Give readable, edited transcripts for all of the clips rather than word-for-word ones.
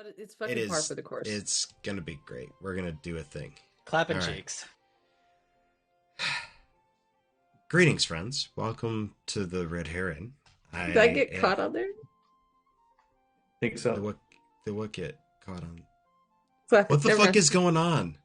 It's It fucking par is. for the course. It's gonna be great. We're gonna do a thing. Clapping All right. cheeks. Greetings, friends. Welcome to the Red Heron. Did I get caught on there? Think so. The what get caught on? Fuck, What the never fuck mind. is going on?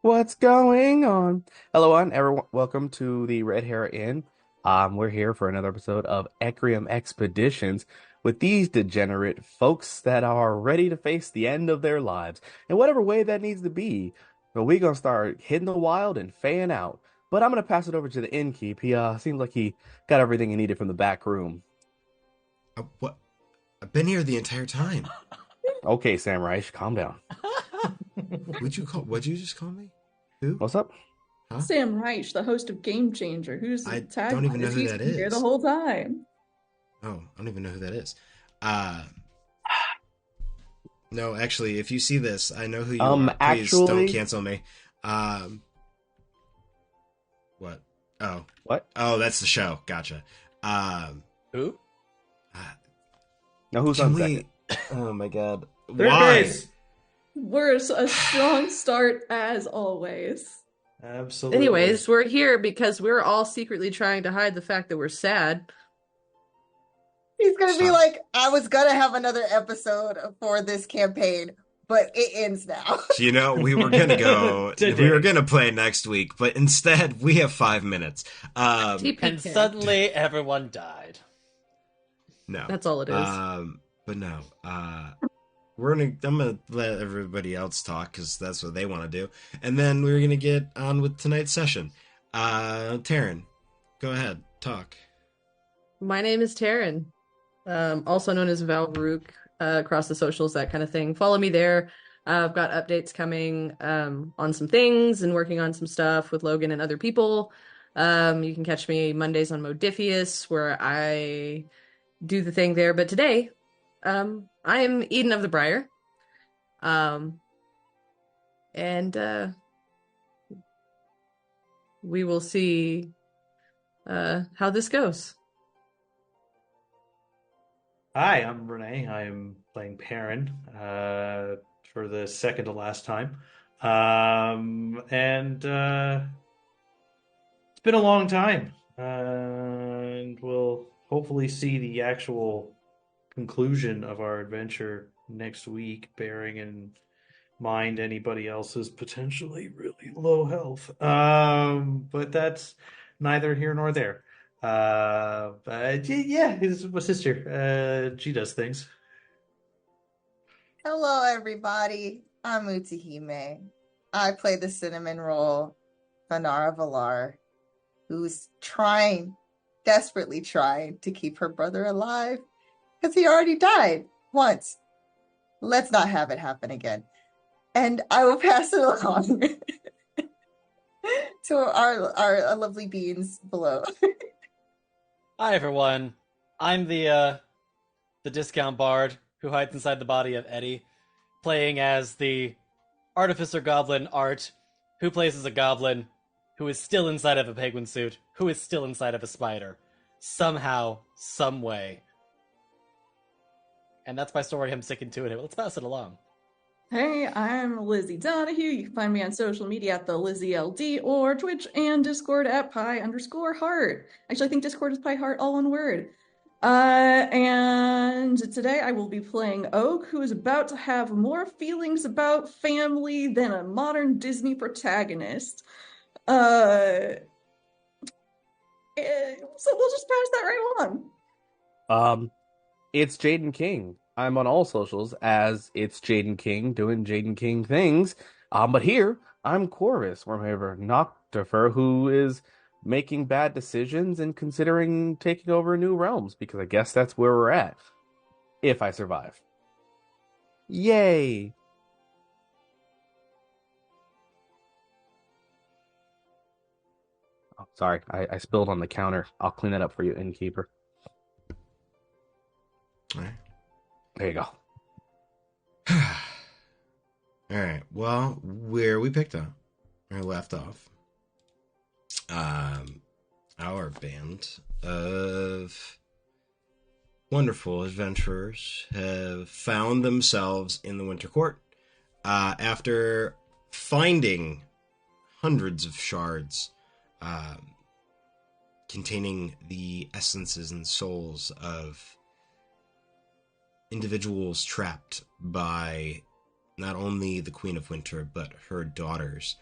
What's going on? Hello, everyone. Welcome to the Red Hair Inn. We're here for another episode of Ecriom Expeditions with these degenerate folks that are ready to face the end of their lives in whatever way that needs to be. But we're gonna start hitting the wild and fan out. But I'm gonna pass it over to the innkeep. He seems like he got everything he needed from the back room. What? I've been here the entire time. Okay, Samurai, calm down. What'd you just call me? Who? What's up? Huh? Sam Reich, the host of Game Changer, who's I tagged don't even know who he's that been here is. the whole time. Oh, I don't even know who that is. No, actually, if you see this, I know who you are. Please don't actually- cancel me. What? Oh. What? Oh, that's the show. Gotcha. Who? Now who's Can on we? second? Oh my god. Third Why? base. We're a strong start as always. Absolutely. Anyways, we're here because we're all secretly trying to hide the fact that we're sad. He's gonna be Stop. like, I was gonna have another episode for this campaign, but it ends now. You know, we were gonna go. Today. We were gonna play next week, but instead we have 5 minutes. TP And kid. suddenly everyone died. No. That's all it is. But no. I'm gonna let everybody else talk because that's what they want to do, and then we're gonna get on with tonight's session. Taryn, go ahead, talk. My name is Taryn, also known as Val Rook, across the socials, that kind of thing. Follow me there. I've got updates coming on some things and working on some stuff with Logan and other people. You can catch me Mondays on Modifius, where I do the thing there. But today, I am Eden of the Briar. And we will see how this goes. Hi, I'm Renee. I am playing Perrin for the second to last time. And it's been a long time. And we'll hopefully see the actual conclusion of our adventure next week, bearing in mind anybody else's potentially really low health. But that's neither here nor there. Yeah, it's my sister. She does things. Hello, everybody. I'm Utahime. I play the cinnamon roll, Vanara Valar, who's desperately trying to keep her brother alive because he already died once. Let's not have it happen again. And I will pass it along to our lovely beings below. Hi everyone. I'm the discount bard who hides inside the body of Eddie, playing as the artificer goblin Art, who plays as a goblin who is still inside of a penguin suit, who is still inside of a spider. Somehow, some way. And that's my story. I'm sticking to it. Let's pass it along. Hey, I'm Lizzie Donahue. You can find me on social media at the LizzieLD or Twitch and Discord at pi_heart. Actually, I think Discord is pi heart, all one word. And today I will be playing Oak, who is about to have more feelings about family than a modern Disney protagonist. So we'll just pass that right on. It's Jaden King. I'm on all socials as it's Jaden King doing Jaden King things. But here I'm Corvus, Wormhaver Noctifer, who is making bad decisions and considering taking over new realms, because I guess that's where we're at. If I survive. Yay! Oh, sorry, I spilled on the counter. I'll clean that up for you, innkeeper. All right. There you go. All right. Well, where we picked up or left off, our band of wonderful adventurers have found themselves in the Winter Court after finding hundreds of shards containing the essences and souls of individuals trapped by not only the Queen of Winter, but her daughters.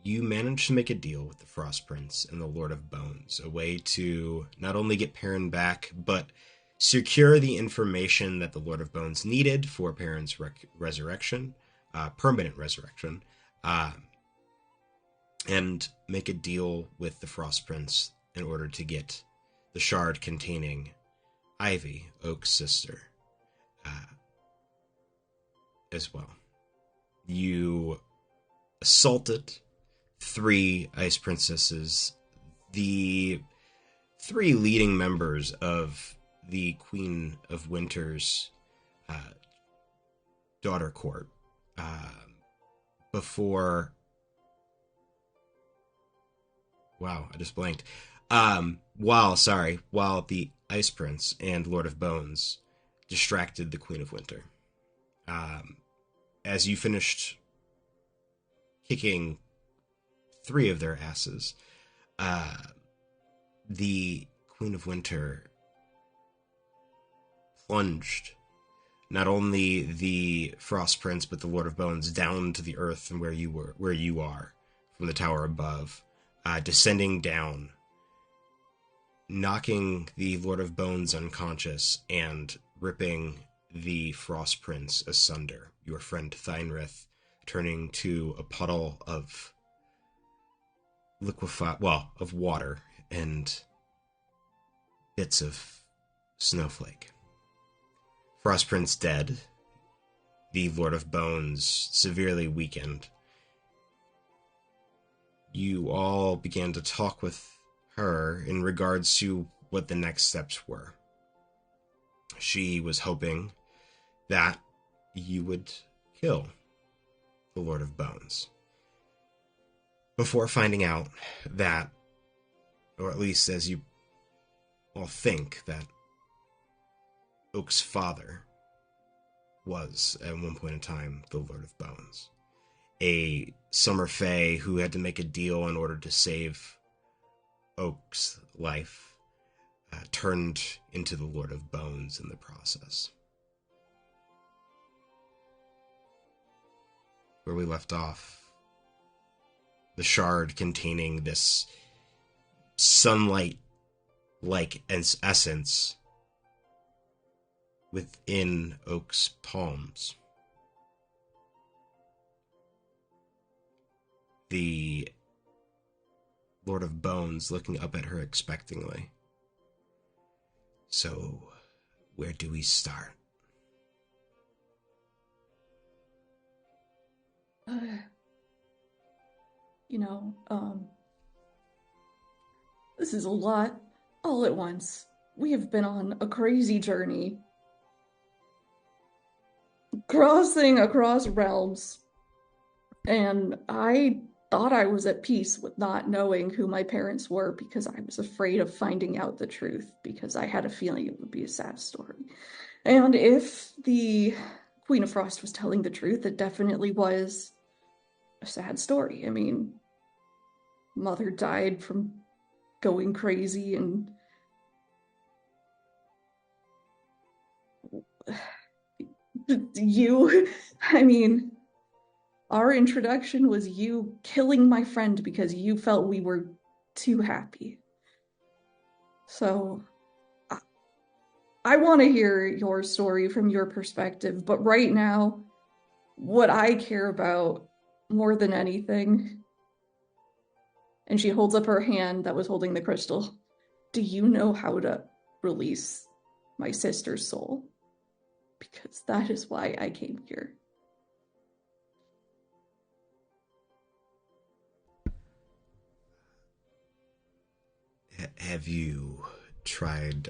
You managed to make a deal with the Frost Prince and the Lord of Bones, a way to not only get Perrin back, but secure the information that the Lord of Bones needed for Perrin's resurrection, permanent resurrection, and make a deal with the Frost Prince in order to get the shard containing Ivy, Oak's sister, as well. You assaulted 3 ice princesses, the 3 leading members of the Queen of Winter's daughter court, before... Wow, I just blanked. While the Ice Prince and Lord of Bones distracted the Queen of Winter. As you finished kicking 3 of their asses, the Queen of Winter plunged not only the Frost Prince but the Lord of Bones down to the earth and where you are from the tower above, descending down, knocking the Lord of Bones unconscious and ripping the Frost Prince asunder. Your friend Thynrith turning to a puddle of of water and bits of snowflake. Frost Prince dead, the Lord of Bones severely weakened. You all began to talk with her in regards to what the next steps were. She was hoping that you would kill the Lord of Bones before finding out that, or at least as you all think, that Oak's father was, at one point in time, the Lord of Bones. A summer fae who had to make a deal in order to save Oak's life, turned into the Lord of Bones in the process. Where we left off, the shard containing this sunlight-like essence within Oak's palms. The Lord of Bones looking up at her expectingly. So, where do we start? This is a lot all at once. We have been on a crazy journey, crossing across realms, and I thought I was at peace with not knowing who my parents were because I was afraid of finding out the truth, because I had a feeling it would be a sad story. And if the Queen of Frost was telling the truth, it definitely was a sad story. I mean, mother died from going crazy, and our introduction was you killing my friend because you felt we were too happy. So, I want to hear your story from your perspective, but right now, what I care about more than anything, and she holds up her hand that was holding the crystal, do you know how to release my sister's soul? Because that is why I came here. Have you tried,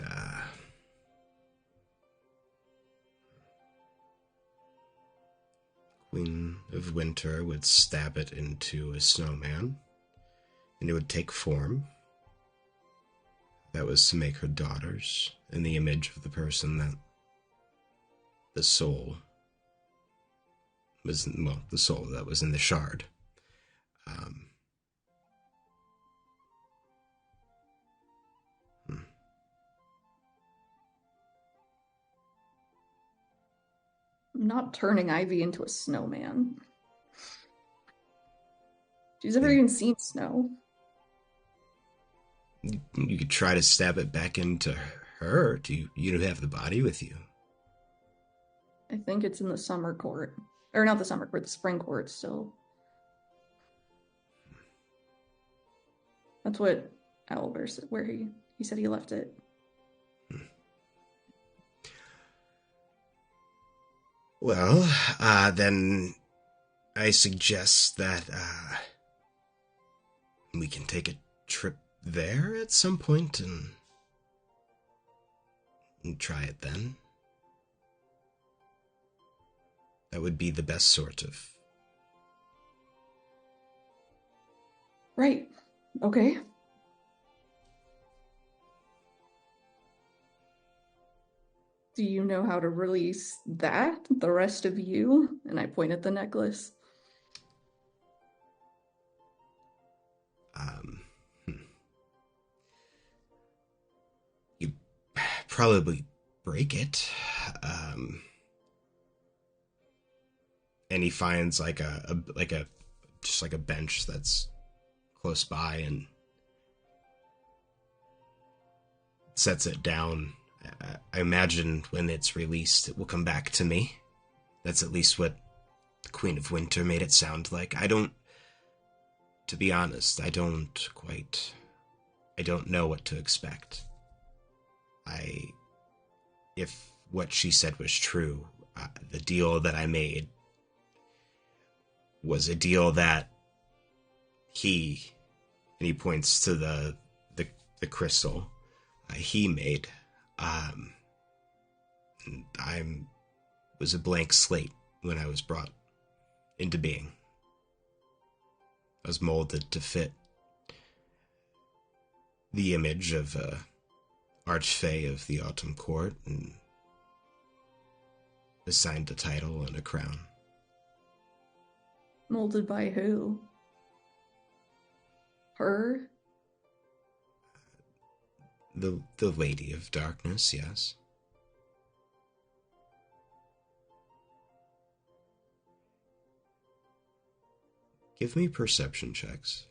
Queen of Winter would stab it into a snowman, and it would take form. that was to make her daughters in the image of the person that the soul was, well, the soul that was in the shard. Um, hmm. I'm not turning Ivy into a snowman. She's never even seen snow. You could try to stab it back into her. You don't have the body with you. I think it's in the summer court. Or not the summer court, the spring court still. That's what Owlbear said, where he said he left it. Well, then I suggest that we can take a trip there at some point and try it then. That would be the best sort of. Right. Okay. Do you know how to release that? The rest of you? And I point at the necklace. You probably break it. And he finds like a just like a bench that's close by and sets it down. I imagine when it's released, it will come back to me. That's at least what the Queen of Winter made it sound like. To be honest, I don't know what to expect. If what she said was true, the deal that I made was a deal that and he points to the crystal, he made. I was a blank slate when I was brought into being. I was molded to fit the image of Archfey of the Autumn Court and assigned a title and a crown. Molded by who? Her? The Lady of Darkness, yes. Give me perception checks.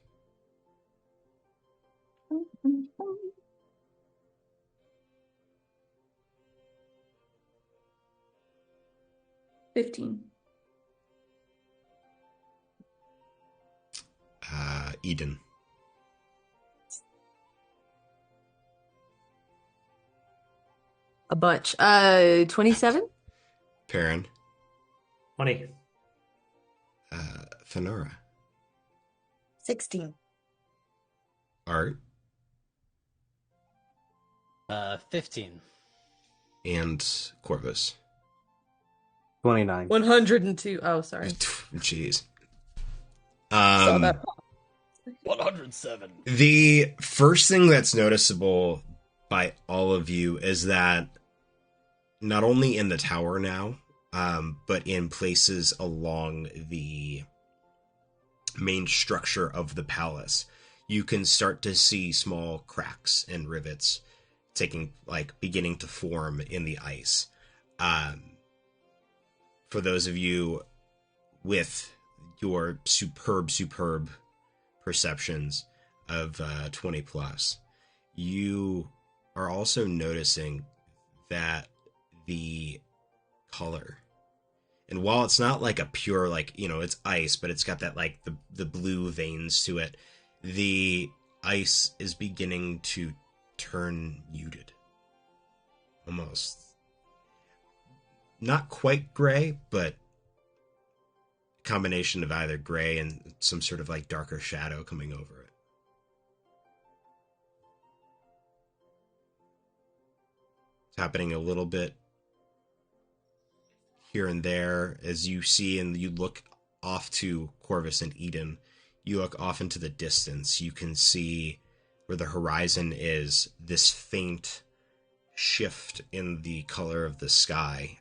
15. Eden. A bunch. 27? Perrin. 20. Fenora. 16. Art. 15. And Corvus. 29. 102. Oh, sorry. Jeez. Saw that pop. 107. The first thing that's noticeable by all of you is that not only in the tower now, but in places along the main structure of the palace, you can start to see small cracks and rivets beginning to form in the ice. For those of you with your superb perceptions of 20 plus, you are also noticing that the color, and while it's not like a pure, it's ice, but it's got that the blue veins to it, the ice is beginning to turn muted, almost not quite gray, but combination of either gray and some sort of darker shadow coming over it. It's happening a little bit here and there as you see, and you look off to Corvus and Eden. You look off into the distance. You can see where the horizon is this faint shift in the color of the sky,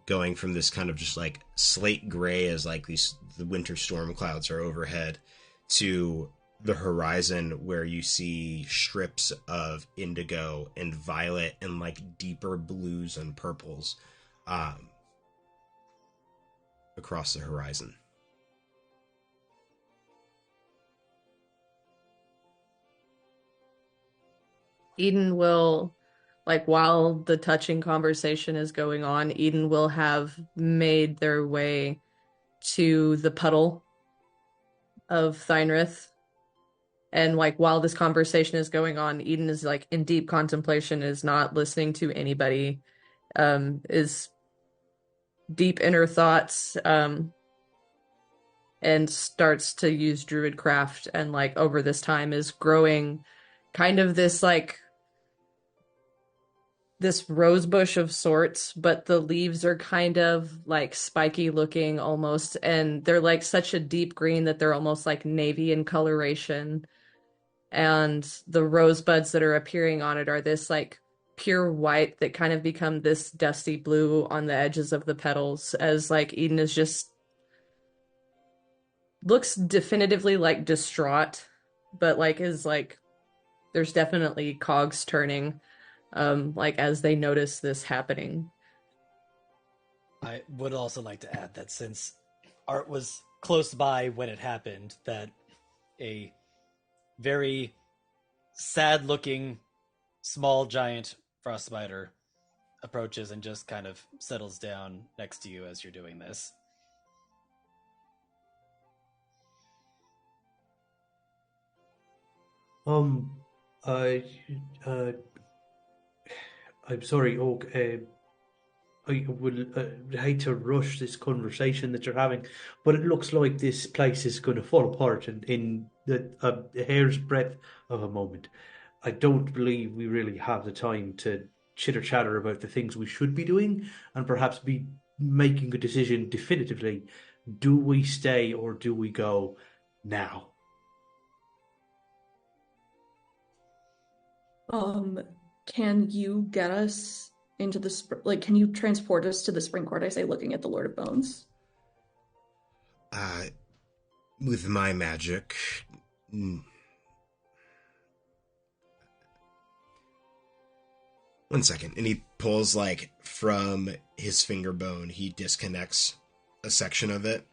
going from this kind of just like slate gray as like the winter storm clouds are overhead to the horizon where you see strips of indigo and violet and like deeper blues and purples across the horizon. Eden will, like, while the touching conversation is going on, Eden will have made their way to the puddle of Thynrith. And, like, while this conversation is going on, Eden is, like, in deep contemplation, is not listening to anybody, is deep in her thoughts, and starts to use Druidcraft, and, like, over this time is growing kind of this, like, this rose bush of sorts, but the leaves are kind of like spiky looking almost, and they're like such a deep green that they're almost like navy in coloration. And the rosebuds that are appearing on it are this like pure white that kind of become this dusty blue on the edges of the petals, as like Eden is just looks definitively like distraught, but like is like there's definitely cogs turning like as they notice this happening. I would also like to add that since Art was close by when it happened, that a very sad-looking small giant frost spider approaches and just kind of settles down next to you as you're doing this. I, I'm sorry, Oak. I would hate to rush this conversation that you're having, but it looks like this place is going to fall apart in a hair's breadth of a moment. I don't believe we really have the time to chitter chatter about the things we should be doing and perhaps be making a decision definitively. Do we stay or do we go now? Can you get us into the like? Can you transport us to the spring court? I say, looking at the Lord of Bones. Uh, with my magic, one second, and he pulls like from his finger bone. He disconnects a section of it,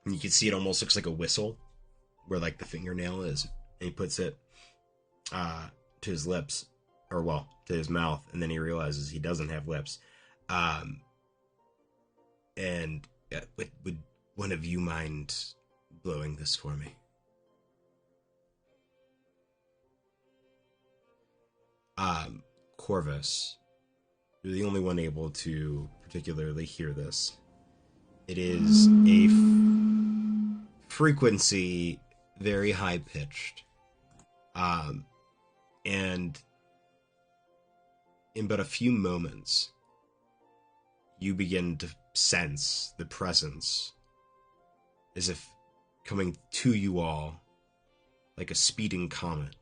and you can see it almost looks like a whistle, where like the fingernail is. And he puts it to his lips, or well, to his mouth, and then he realizes he doesn't have lips. And would one of you mind blowing this for me? Corvus, you're the only one able to particularly hear this. It is a frequency very high pitched. And in but a few moments, you begin to sense the presence as if coming to you all like a speeding comet.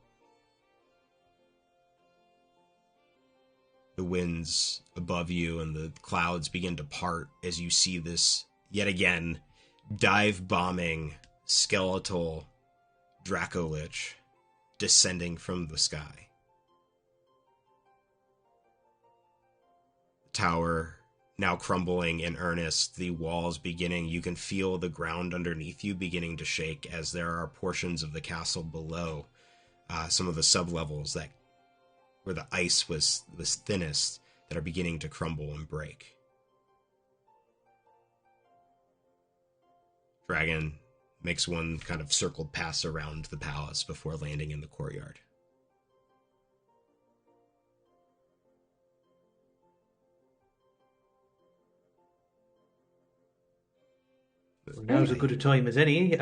The winds above you and the clouds begin to part as you see this, yet again, dive-bombing skeletal Dracolich descending from the sky. The tower now crumbling in earnest, the walls beginning, you can feel the ground underneath you beginning to shake as there are portions of the castle below, some of the sublevels that where the ice was thinnest, that are beginning to crumble and break. Dragon makes one kind of circled pass around the palace before landing in the courtyard. Now's as good a time as any.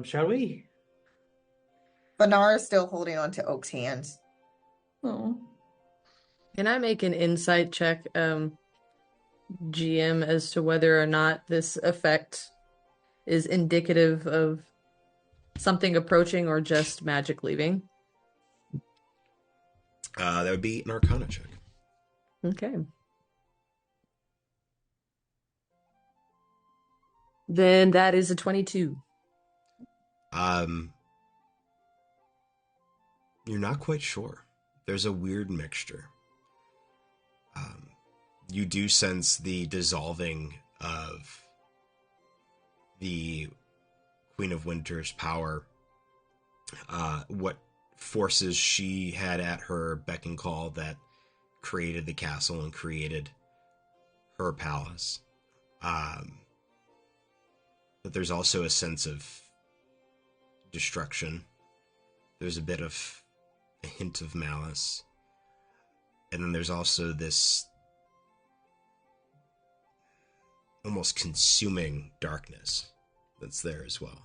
Shall we? Banar is still holding on to Oak's hands. Oh, Can I make an insight check, GM, as to whether or not this effect is indicative of something approaching or just magic leaving? That would be an Arcana check. Okay. Then that is a 22. You're not quite sure. There's a weird mixture. You do sense the dissolving of the Queen of Winter's power. What forces she had at her beck and call that created the castle and created her palace. But there's also a sense of destruction. There's a bit of a hint of malice. And then there's also this almost consuming darkness that's there as well.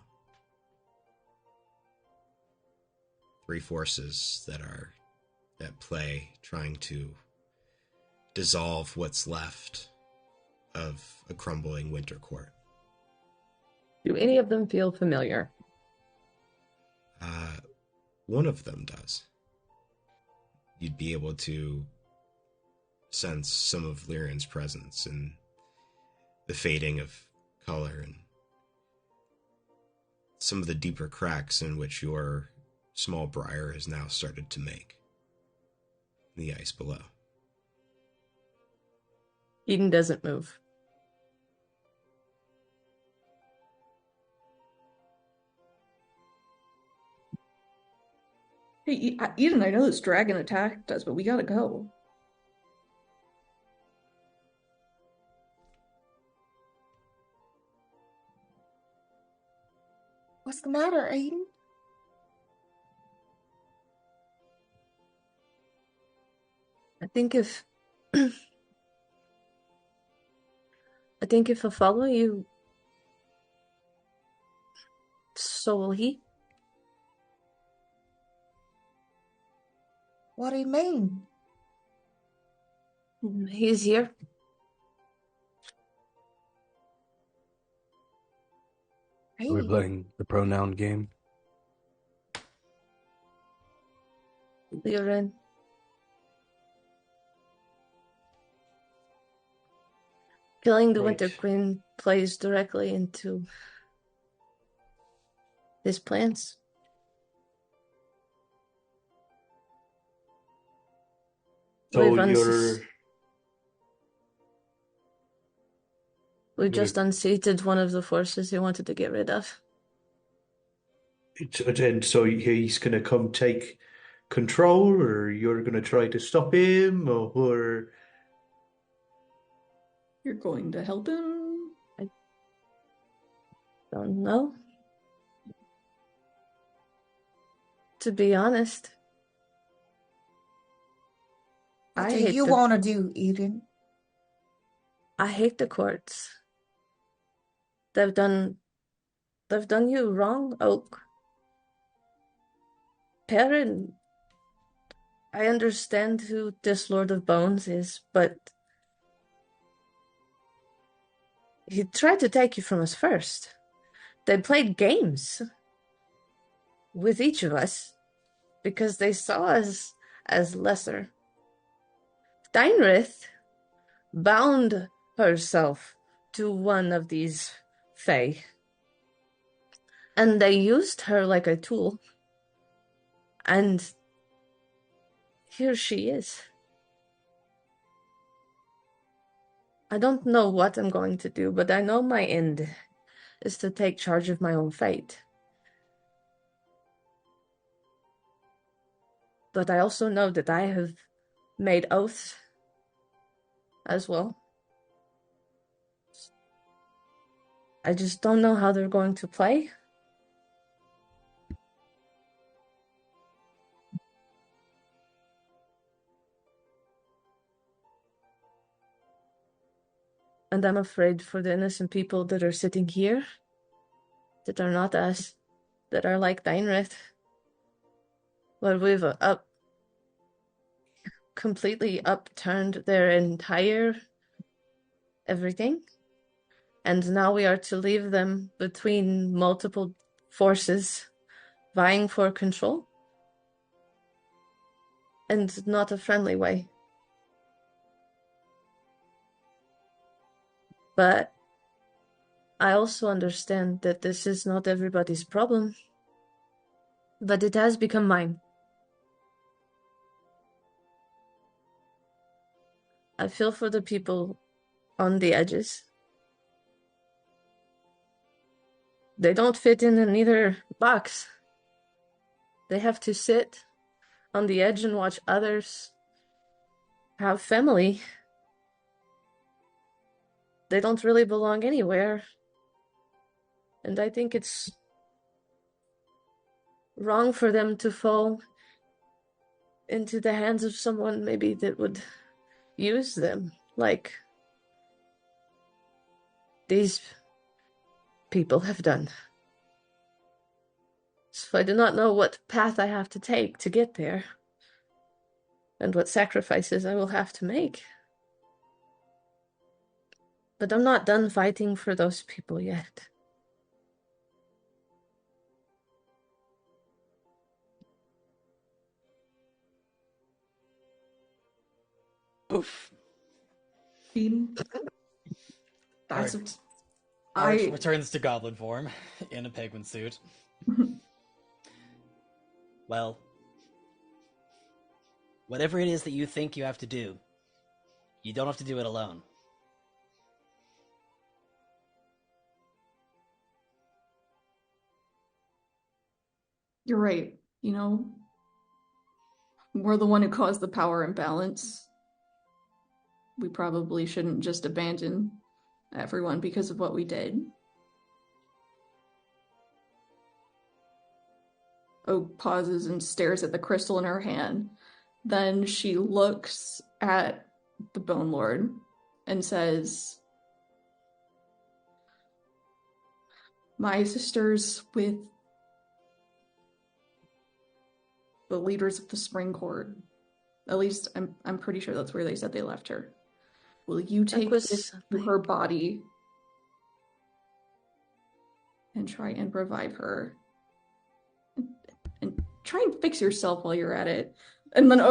Three forces that are at play, trying to dissolve what's left of a crumbling winter court. Do any of them feel familiar? One of them does. You'd be able to sense some of Lyrian's presence and the fading of color and some of the deeper cracks in which your small briar has now started to make in the ice below. Eden doesn't move. Hey, Eden, I know this dragon attacked us, but we gotta go. What's the matter, Aiden? I think if I follow you, so will he. What do you mean? He's here. Are we playing the pronoun game? Lyran. Killing the Winter Right. Queen plays directly into his plans. So We've you're just unseated one of the forces he wanted to get rid of. and so he's gonna come take control, or you're gonna try to stop him, or You're going to help him? Don't know. To be honest, What I do hate you the want to do, Eden? I hate the courts. They've done you wrong, Oak. Perrin, I understand who this Lord of Bones is, but he tried to take you from us first. They played games with each of us because they saw us as lesser. Steinrith bound herself to one of these Fae, and they used her like a tool. And here she is. I don't know what I'm going to do, but I know my end is to take charge of my own fate. But I also know that I have made oaths as well. I just don't know how they're going to play. And I'm afraid for the innocent people that are sitting here, that are not us, that are like Deinrith, where we've completely upturned their entire everything. And now we are to leave them between multiple forces vying for control. and not a friendly way. But I also understand that this is not everybody's problem, but it has become mine. I feel for the people on the edges. They don't fit in either box. They have to sit on the edge and watch others have family. They don't really belong anywhere. And I think it's wrong for them to fall into the hands of someone maybe that would use them, like these people have done. So I do not know what path I have to take to get there, and what sacrifices I will have to make. But I'm not done fighting for those people yet. Oof. Eden, that's Art, Art I. returns to goblin form in a penguin suit. Well, whatever it is that you think you have to do, you don't have to do it alone. You're right. We're the one who caused the power imbalance. We probably shouldn't just abandon everyone because of what we did. Oak pauses and stares at the crystal in her hand. Then she looks at the Bone Lord and says, "My sisters with the leaders of the Spring Court. At least I'm pretty sure that's where they said they left her. Will you take this to her body and try and revive her? And try and fix yourself while you're at it." And then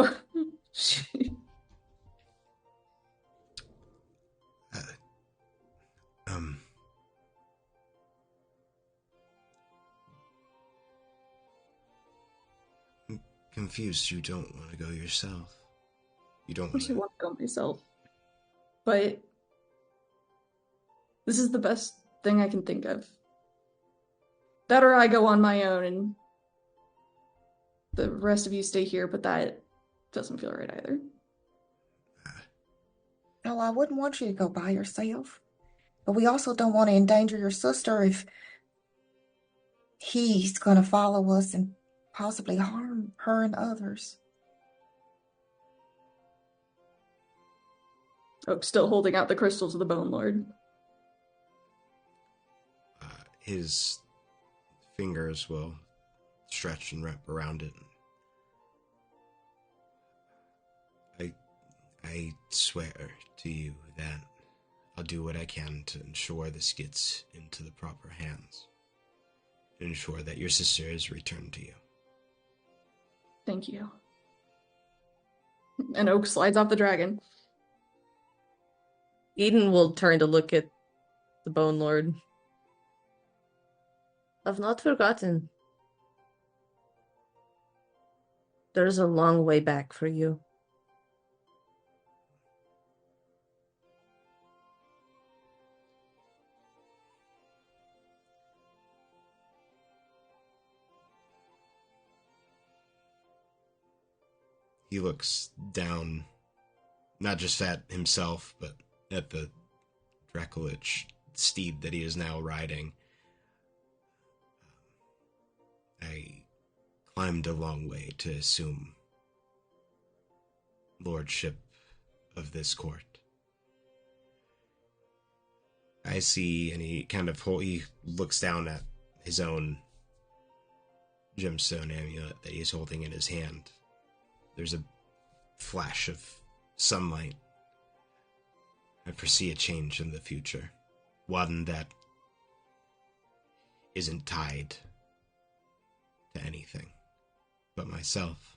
I'm confused. You don't want to go yourself. You don't of want course I to. want to go myself. But this is the best thing I can think of. That or I go on my own and the rest of you stay here, but that doesn't feel right either. No, I wouldn't want you to go by yourself. But we also don't want to endanger your sister if he's going to follow us and possibly harm her and others. Oh, still holding out the crystal to the Bone Lord. His fingers will stretch and wrap around it. I swear to you that I'll do what I can to ensure this gets into the proper hands. To ensure that your sister is returned to you. Thank you. And Oak slides off the dragon. Eden will turn to look at the Bone Lord. I've not forgotten. There's a long way back for you. He looks down, not just at himself, but at the Dracolich steed that he is now riding. I climbed a long way to assume lordship of this court. I see, and he looks down at his own gemstone amulet that he's holding in his hand. There's a flash of sunlight. I foresee a change in the future. One that isn't tied to anything but myself.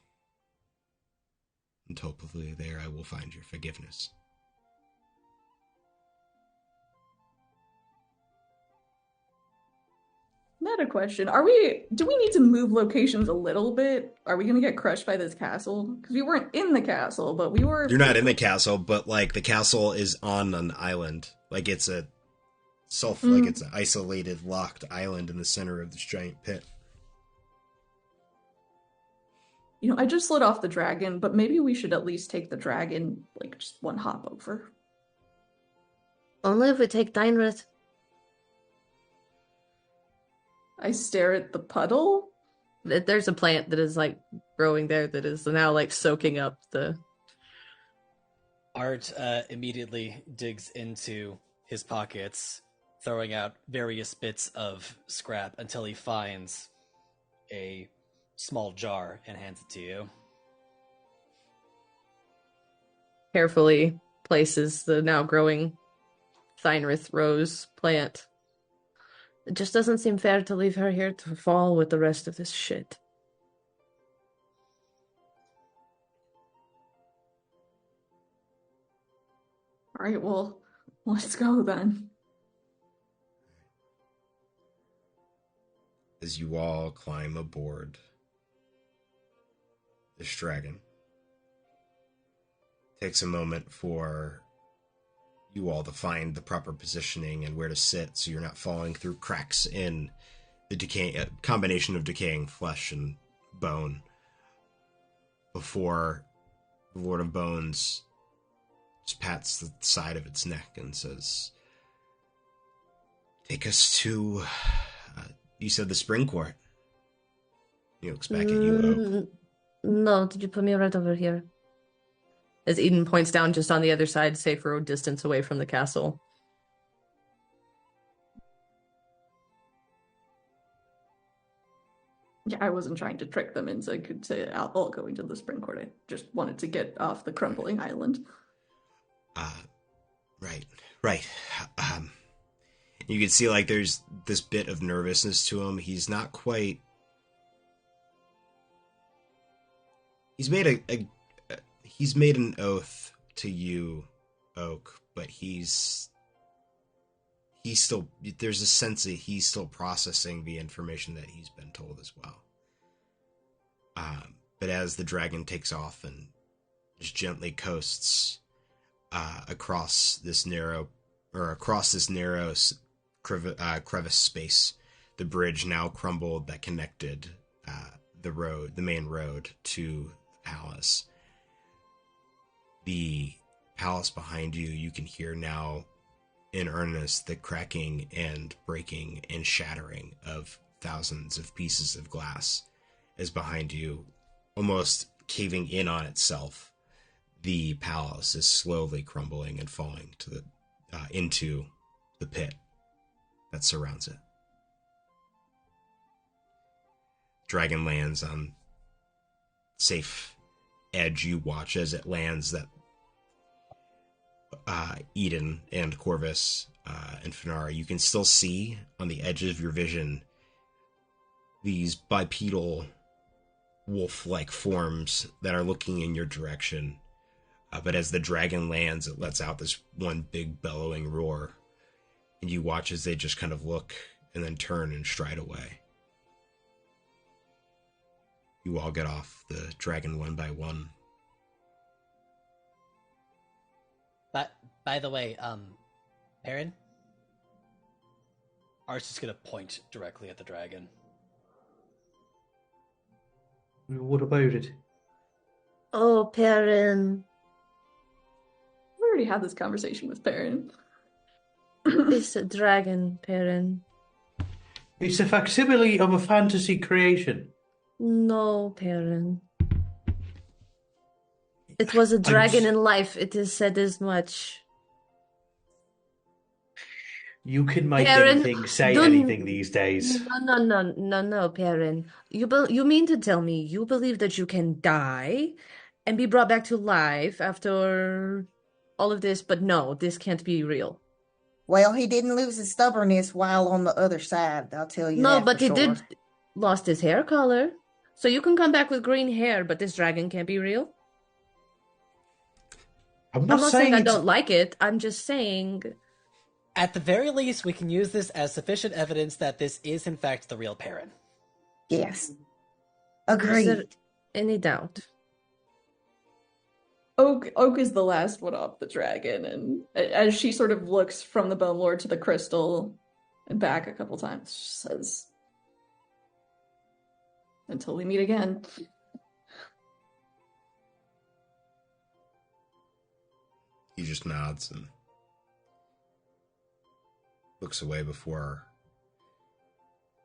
And hopefully there I will find your forgiveness. Meta question. Do we need to move locations a little bit? Are we gonna get crushed by this castle? Because we weren't in the castle, but we were. You're not in the castle, but like the castle is on an island. Like it's a like it's an isolated, locked island in the center of this giant pit. You know, I just slid off the dragon, but maybe we should at least take the dragon, like, just one hop over. Only if we take Deinrith. I stare at the puddle. There's a plant that is like growing there that is now like soaking up the. Art immediately digs into his pockets, throwing out various bits of scrap until he finds a small jar and hands it to you. Carefully places the now growing Thynrith rose plant. It just doesn't seem fair to leave her here to fall with the rest of this shit. All right, well, let's go then. As you all climb aboard this dragon, takes a moment for you all to find the proper positioning and where to sit so you're not falling through cracks in the combination of decaying flesh and bone before the Lord of Bones just pats the side of its neck and says, take us to, you said the spring court. He looks back at you, Oak. No, did you put me right over here? As Eden points down just on the other side, safer distance away from the castle. Yeah, I wasn't trying to trick them into I'll go into the spring court. I just wanted to get off the crumbling island. Right. You can see like there's this bit of nervousness to him. He's not quite. He's made he's made an oath to you, Oak, but he's still, there's a sense that he's still processing the information that he's been told as well. But as the dragon takes off and just gently coasts across this narrow crevice space, the bridge now crumbled that connected the main road to the palace. The palace behind you, you can hear now in earnest the cracking and breaking and shattering of thousands of pieces of glass as behind you, almost caving in on itself, the palace is slowly crumbling and falling to into the pit that surrounds it. Dragon lands on safe edge. You watch as it lands. That Eden and Corvus and Finara, you can still see on the edges of your vision these bipedal wolf-like forms that are looking in your direction. But as the dragon lands, it lets out this one big bellowing roar. And you watch as they just kind of look and then turn and stride away. You all get off the dragon one by one. But by the way, Perrin? Art's just gonna point directly at the dragon. What about it? Oh, Perrin. We already had this conversation with Perrin. It's a dragon, Perrin. It's a facsimile of a fantasy creation. No, Perrin. It was a dragon in life. It is said as much. You can make Perrin, anything say anything these days. No, Perrin. You mean to tell me you believe that you can die and be brought back to life after all of this, but no, this can't be real. Well, he didn't lose his stubbornness while on the other side, I'll tell you No, that but for he sure. did lost his hair color. So you can come back with green hair, but this dragon can't be real? I'm I'm not not saying I saying it's don't like it. I'm just saying, At the very least, we can use this as sufficient evidence that this is in fact the real Perrin. Yes. is there Agreed. any doubt? Oak is the last one off the dragon, and as she sort of looks from the Bone Lord to the crystal and back a couple times, she says, "Until we meet again." He just nods and looks away before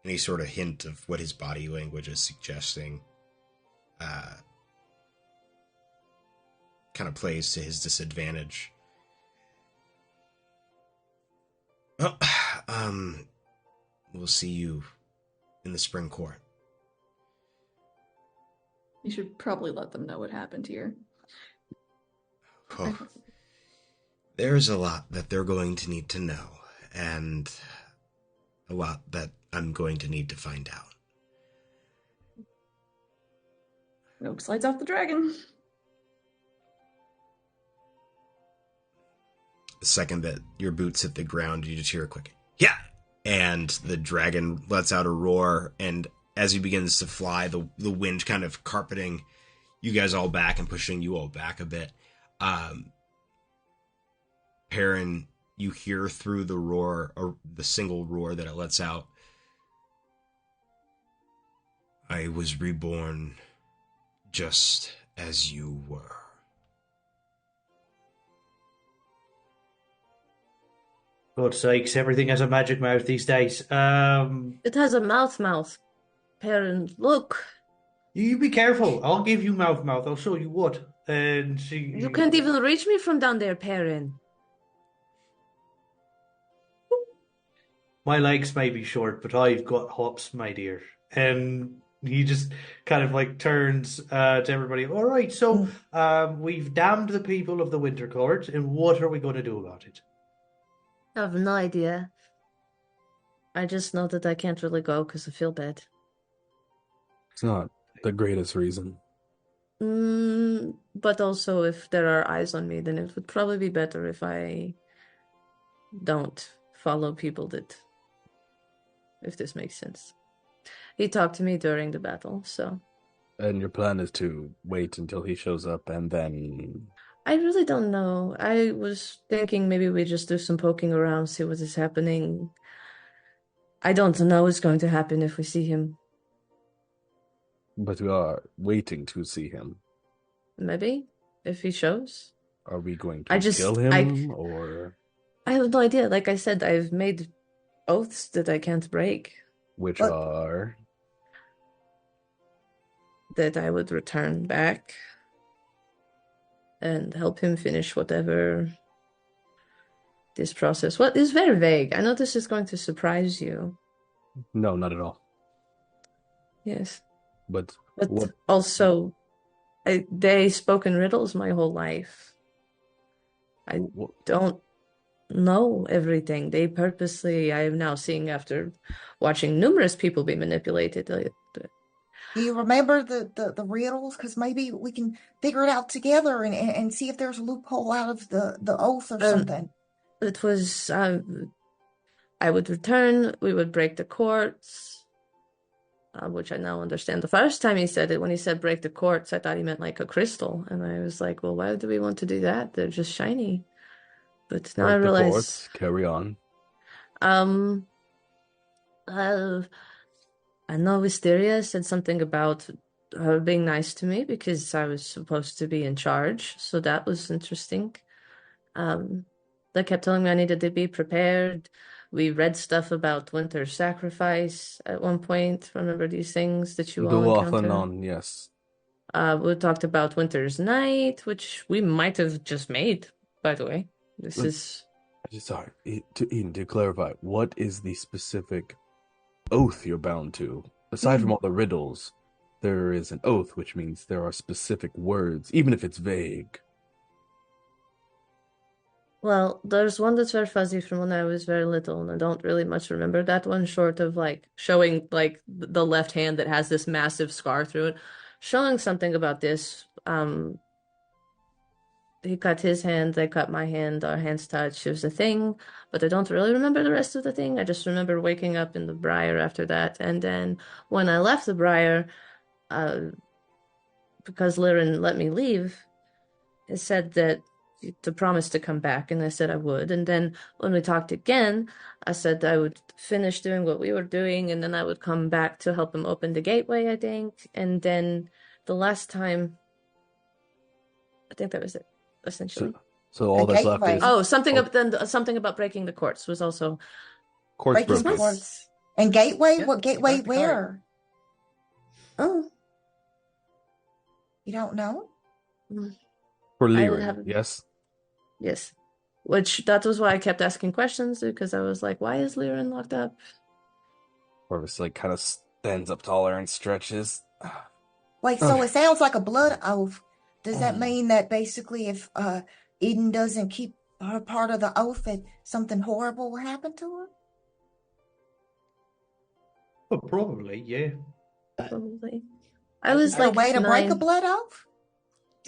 any sort of hint of what his body language is suggesting kind of plays to his disadvantage. Well, we'll see you in the spring court. You should probably let them know what happened here. Oh, there's a lot that they're going to need to know, and a lot that I'm going to need to find out. Oak slides off the dragon. The second that your boots hit the ground, you just hear a quick, yeah! And the dragon lets out a roar, and as he begins to fly, the wind kind of carpeting you guys all back and pushing you all back a bit. Perrin, you hear through the roar, or the single roar that it lets out, I was reborn just as you were. God's sakes, everything has a magic mouth these days. It has a mouth. Perrin, look. You be careful. I'll give you mouth. I'll show you what. And You she, can't even reach me from down there, Perrin. my legs may be short, but I've got hops, my dear. And he just kind of like turns to everybody. All right, so we've damned the people of the Winter Court, and what are we going to do about it? I have no idea. I just know that I can't really go because I feel bad. It's not the greatest reason. But also, if there are eyes on me, then it would probably be better if I don't follow people that, if this makes sense. He talked to me during the battle, so. And your plan is to wait until he shows up and then... I really don't know. I was thinking maybe we just do some poking around, see what is happening. I don't know what's going to happen if we see him. But we are waiting to see him. Maybe, if he shows. Are we going I to just- kill him, or I have no idea. Like I said, I've made oaths that I can't break, which But- are... that I would return back and help him finish whatever this process. What is very vague. I know this is going to surprise you. No, not at all. Yes. But But what... also, they spoke in riddles my whole life. I what don't know everything. They purposely, I am now seeing after watching numerous people be manipulated. Do you remember the riddles? Because maybe we can figure it out together and see if there's a loophole out of the oath or something. It was, I would return, we would break the courts, which I now understand. The first time he said it, when he said break the courts, I thought he meant like a crystal. And I was like, well, why do we want to do that? They're just shiny. But now I break the realize, courts, carry on. I know Wisteria said something about her being nice to me because I was supposed to be in charge. So that was interesting. They kept telling me I needed to be prepared. We read stuff about Winter's sacrifice at one point. Remember these things that you all Go off and encounter? on, yes. We talked about Winter's Night, which we might have just made, by the way. This But- is Sorry, to clarify, what is the specific oath you're bound to? Aside from all the riddles, there is an oath, which means there are specific words, even if it's vague. Well, there's one that's very fuzzy from when I was very little, and I don't really much remember that one, short of like showing like the left hand that has this massive scar through it, showing something about this. he cut his hand, I cut my hand, our hands touched. It was a thing, but I don't really remember the rest of the thing. I just remember waking up in the briar after that. And then when I left the briar, uh, because Liren let me leave, it said that to promise to come back, and I said I would. And then when we talked again, I said I would finish doing what we were doing, and then I would come back to help him open the gateway, I think. And then the last time, I think that was it, So, essentially. so all The that's left gateway. is Oh, something oh, up then something about breaking the quartz was also quartz Breaking this broken. was quartz. And gateway? Yep, What gateway? got the card. Where? oh You don't know? mm, For I would Liren, have yes? yes. Which that was why I kept asking questions because I was like, why is Liren locked up? Corvus like kind of stands up taller and stretches. Wait, so Okay. it sounds like a blood oath. Does that Mm. mean that basically if Eden doesn't keep her part of the oath, that something horrible will happen to her? Well, probably, yeah. Probably. I was Is there a like way to break a 9. blood oath?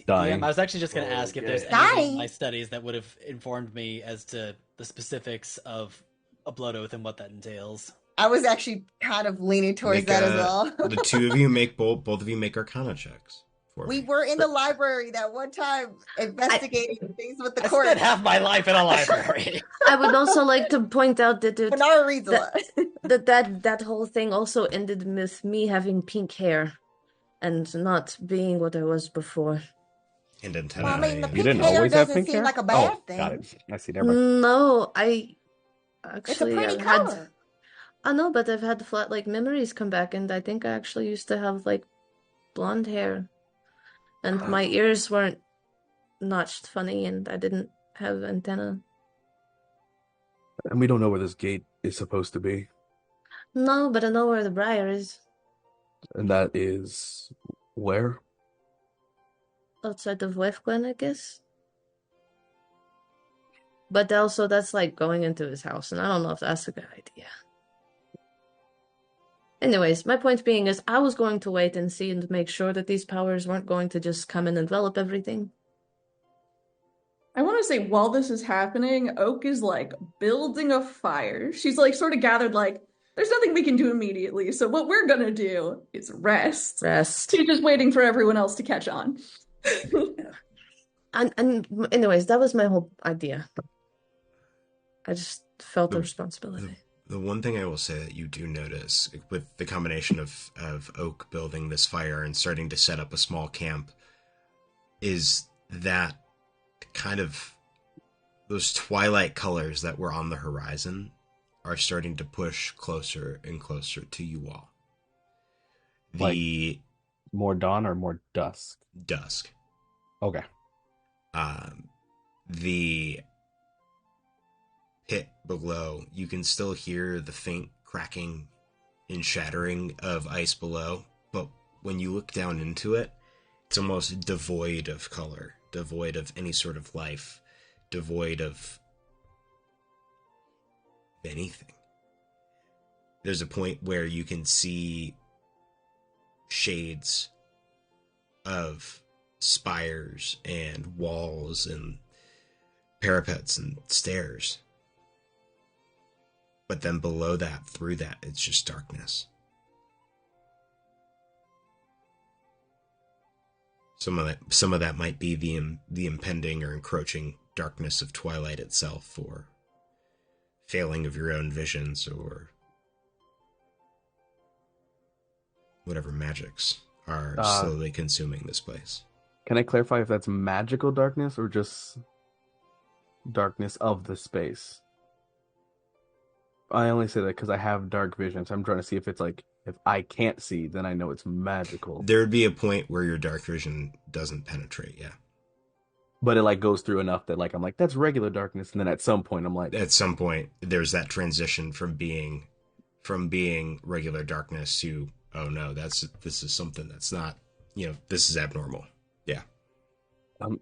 Dying. DM, I was actually just going to Oh, ask if yeah. there's anything in my Dying? studies that would have informed me as to the specifics of a blood oath and what that entails. I was actually kind of leaning towards Make that as well. the two of you make both of you make Arcana checks for We me. were in the library that one time investigating things with the I court. spent half my life in a library. I would also like to point out that Bernard reads a lot. that whole thing also ended with me having pink hair and not being what I was before. And antennae. Well, I mean, the and- You pink didn't hair always have doesn't pink seem hair? like a Oh, bad got thing. it. I see. Never mind. No, I It's a actually pretty I've had color. I know, but I've had flat like memories come back, and I think I actually used to have like blonde hair, and my ears weren't notched funny, and I didn't have antenna. And we don't know where this gate is supposed to be. No, but I know where the briar is. And that is where? Outside of Wefglen, I guess. But also, that's like going into his house, and I don't know if that's a good idea. Anyways, my point being is I was going to wait and see and make sure that these powers weren't going to just come and envelop everything. I want to say while this is happening, Oak is like building a fire. She's like sort of gathered like there's nothing we can do immediately, so what we're gonna do is rest. Rest. She's just waiting for everyone else to catch on. And anyways, that was my whole idea. I just felt the The- responsibility. The one thing I will say that you do notice with the combination of Oak building this fire and starting to set up a small camp is that kind of those twilight colors that were on the horizon are starting to push closer and closer to you all. The More dawn or more dusk? dusk. Okay. The pit below, you can still hear the faint cracking and shattering of ice below, but when you look down into it, it's almost devoid of color, devoid of any sort of life, devoid of anything. There's a point where you can see shades of spires and walls and parapets and stairs. But then below that, through that, it's just darkness. Some of that might be the impending or encroaching darkness of twilight itself, or failing of your own visions, or whatever magics are slowly consuming this place. Can I clarify if that's magical darkness or just darkness of the space? I only say that because I have dark vision, so I'm trying to see if it's like, if I can't see, then I know it's magical. There would be a point where your dark vision doesn't penetrate, yeah. But it like goes through enough that like I'm like, that's regular darkness, and then at some point I'm like, At some point, there's that transition from being regular darkness to, oh no, this is something that's not, this is abnormal. Yeah.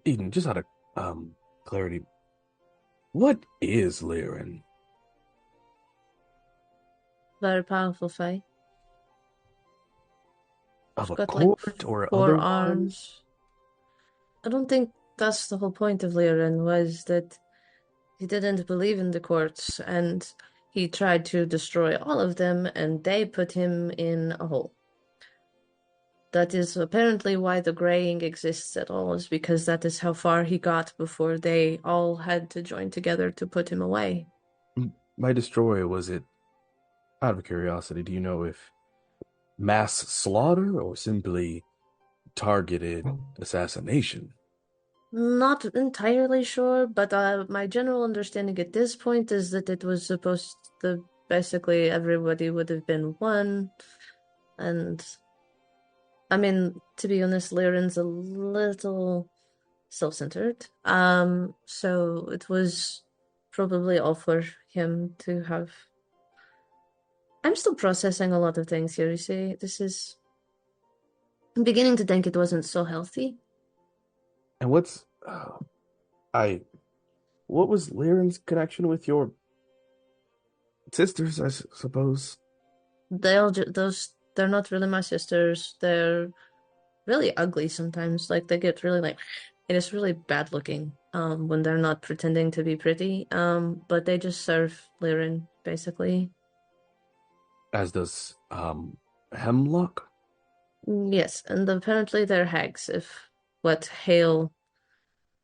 Eden, just out of clarity, what is Liren? Very powerful fight. Of a Got court like or 4 other arms. I don't think that's the whole point of Lyran, was that he didn't believe in the courts, and he tried to destroy all of them, and they put him in a hole. That is apparently why the graying exists at all, is because that is how far he got before they all had to join together to put him away. By destroy, was it, out of curiosity, do you know if mass slaughter or simply targeted assassination? Not entirely sure, but my general understanding at this point is that it was supposed to basically everybody would have been one, and I mean, to be honest, Lyran's a little self-centered. So it was probably all for him to have. I'm still processing a lot of things here, you see. I'm beginning to think it wasn't so healthy. And I, what was Lyran's connection with your sisters, I suppose? They're not really my sisters. They're really ugly sometimes. Like they get really like it is really bad looking when they're not pretending to be pretty. But they just serve Lyran basically. As does, Hemlock? Yes, and apparently they're hags, if what Hale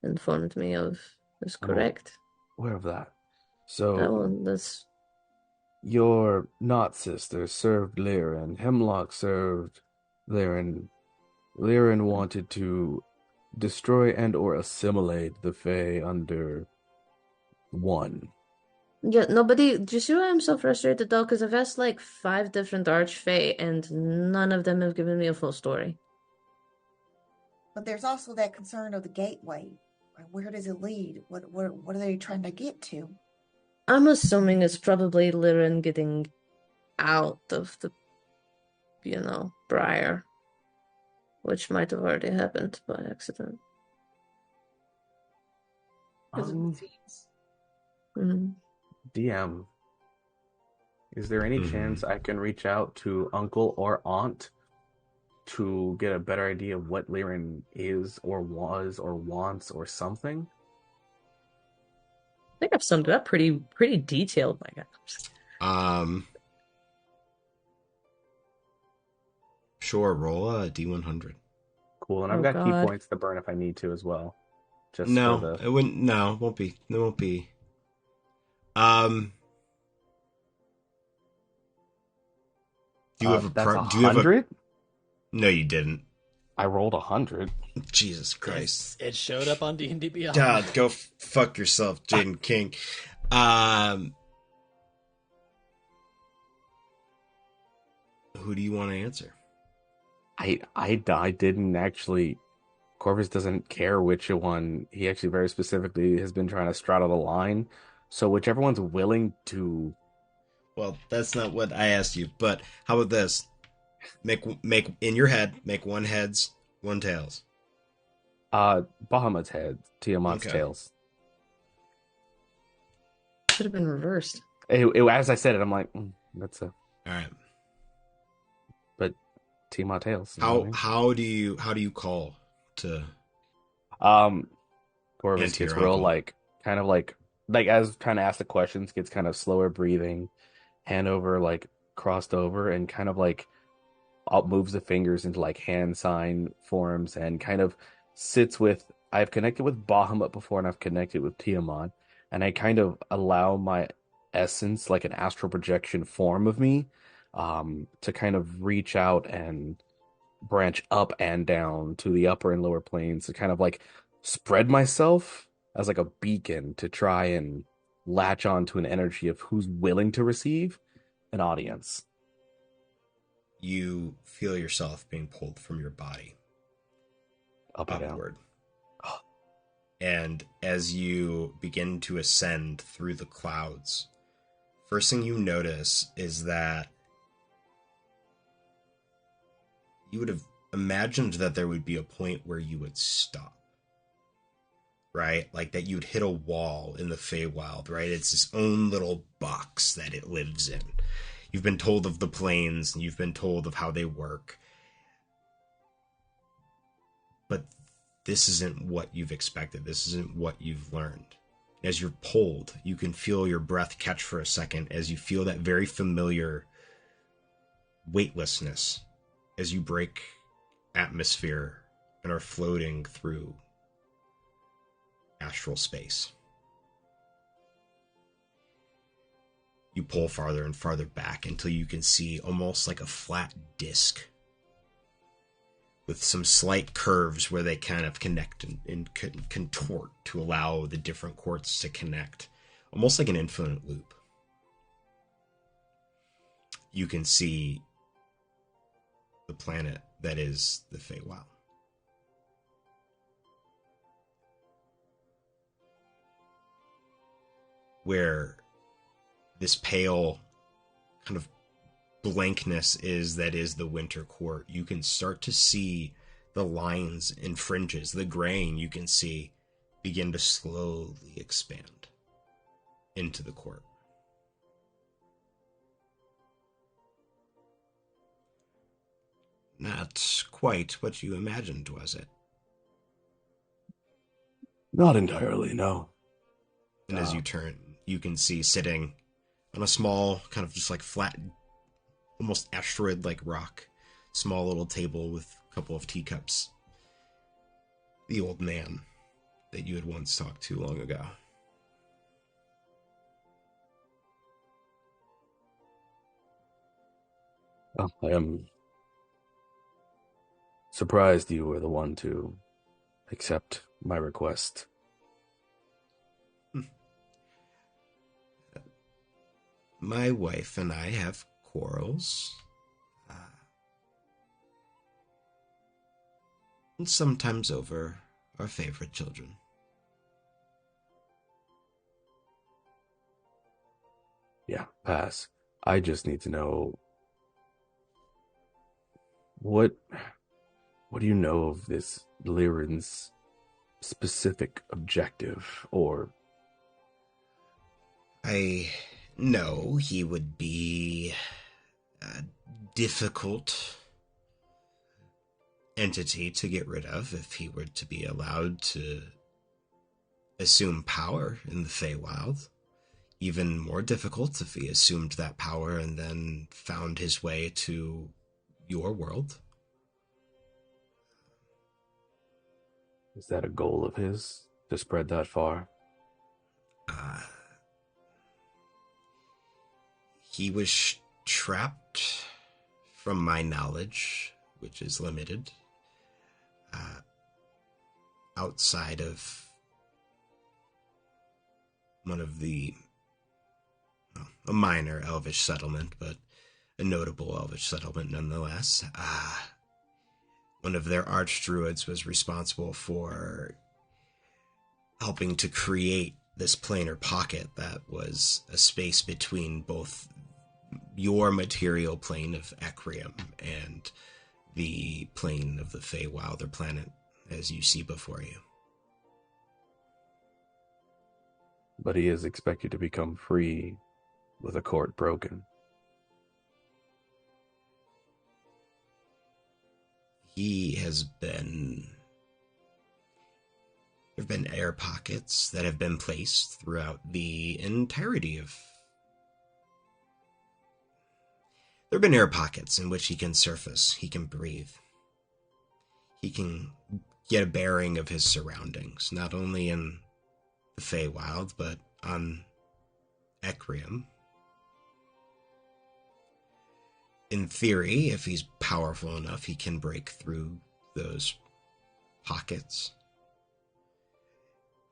informed me of is I'm correct. aware of that. That So, one, that's your not sister served Lyran, Hemlock served Lyran. Lyran wanted to destroy and or assimilate the Fae under one. yeah. Nobody. Do you see why I'm so frustrated though? Because I've asked like 5 different Archfey, and none of them have given me a full story. But there's also that concern of the gateway. Like, where does it lead? What are they trying to get to? I'm assuming it's probably Lyran getting out of the, briar, which might have already happened by accident. Because of the teens. Mhm. DM, is there any chance I can reach out to uncle or aunt to get a better idea of what Lyran is or was or wants or something? I think I've summed it up pretty detailed, my God. Sure, roll a D100. Cool, and I've Oh got key God. points to burn if I need to as well. Just No, for the it wouldn't. No, it won't be. It won't be. Do you have a that's do you have a? 100? No, you didn't. I rolled 100. Jesus Christ! It showed up on D&D Beyond. God, go fuck yourself, Jaden King. Who do you want to answer? I didn't actually. Corvus doesn't care which one. He actually very specifically has been trying to straddle the line. So whichever one's willing to. Well, that's not what I asked you. But how about this? Make in your head. Make one heads, one tails. Bahamut's head, Tiamat's Okay. tails. Should have been reversed. As I said it, I'm like, that's a. All right. But Tiamat tails. You know what I mean? How do you call to? Corvus And to gets your real uncle. kind of like as trying to ask the questions, gets kind of slower breathing, hand over like crossed over, and kind of like up moves the fingers into like hand sign forms, and kind of sits with. I've connected with Bahamut before, and I've connected with Tiamat, and I kind of allow my essence, like an astral projection form of me, to kind of reach out and branch up and down to the upper and lower planes to kind of like spread myself as like a beacon to try and latch on to an energy of who's willing to receive an audience. You feel yourself being pulled from your body Up and down. upward. And as you begin to ascend through the clouds, first thing you notice is that you would have imagined that there would be a point where you would stop. Right? Like that you'd hit a wall in the Feywild, right? It's its own little box that it lives in. You've been told of the planes, and you've been told of how they work. But this isn't what you've expected. This isn't what you've learned. As you're pulled, you can feel your breath catch for a second as you feel that very familiar weightlessness as you break atmosphere and are floating through astral space. You pull farther and farther back until you can see almost like a flat disc with some slight curves where they kind of connect and contort to allow the different quartz to connect, almost like an infinite loop. You can see the planet that is the Feywild. Where this pale kind of blankness is that is the winter court, you can start to see the lines and fringes, the graying you can see begin to slowly expand into the court. Not quite what you imagined, was it? Not entirely, no. And as you turn, you can see sitting on a small, kind of just like flat, almost asteroid-like rock, small little table with a couple of teacups, the old man that you had once talked to long ago. Well, I am surprised you were the one to accept my request. My wife and I have quarrels. And sometimes over our favorite children. Yeah, pass. I just need to know what do you know of this Lyran's specific objective, or I know he would be a difficult entity to get rid of if he were to be allowed to assume power in the Feywild. Even more difficult if he assumed that power and then found his way to your world. is that a goal of his to spread that far? He was trapped, from my knowledge, which is limited, outside of one of the, well, a minor elvish settlement, but a notable elvish settlement nonetheless. One of their archdruids was responsible for helping to create this planar pocket that was a space between both your material plane of Ecriom and the plane of the Feywild, or planet as you see before you. But he is expected to become free with a cord broken. He has been... There have been air pockets that have been placed throughout the entirety of... There have been air pockets in which he can surface, he can breathe. He can get a bearing of his surroundings, not only in the Feywild, but on Ecriom. In theory, if he's powerful enough, he can break through those pockets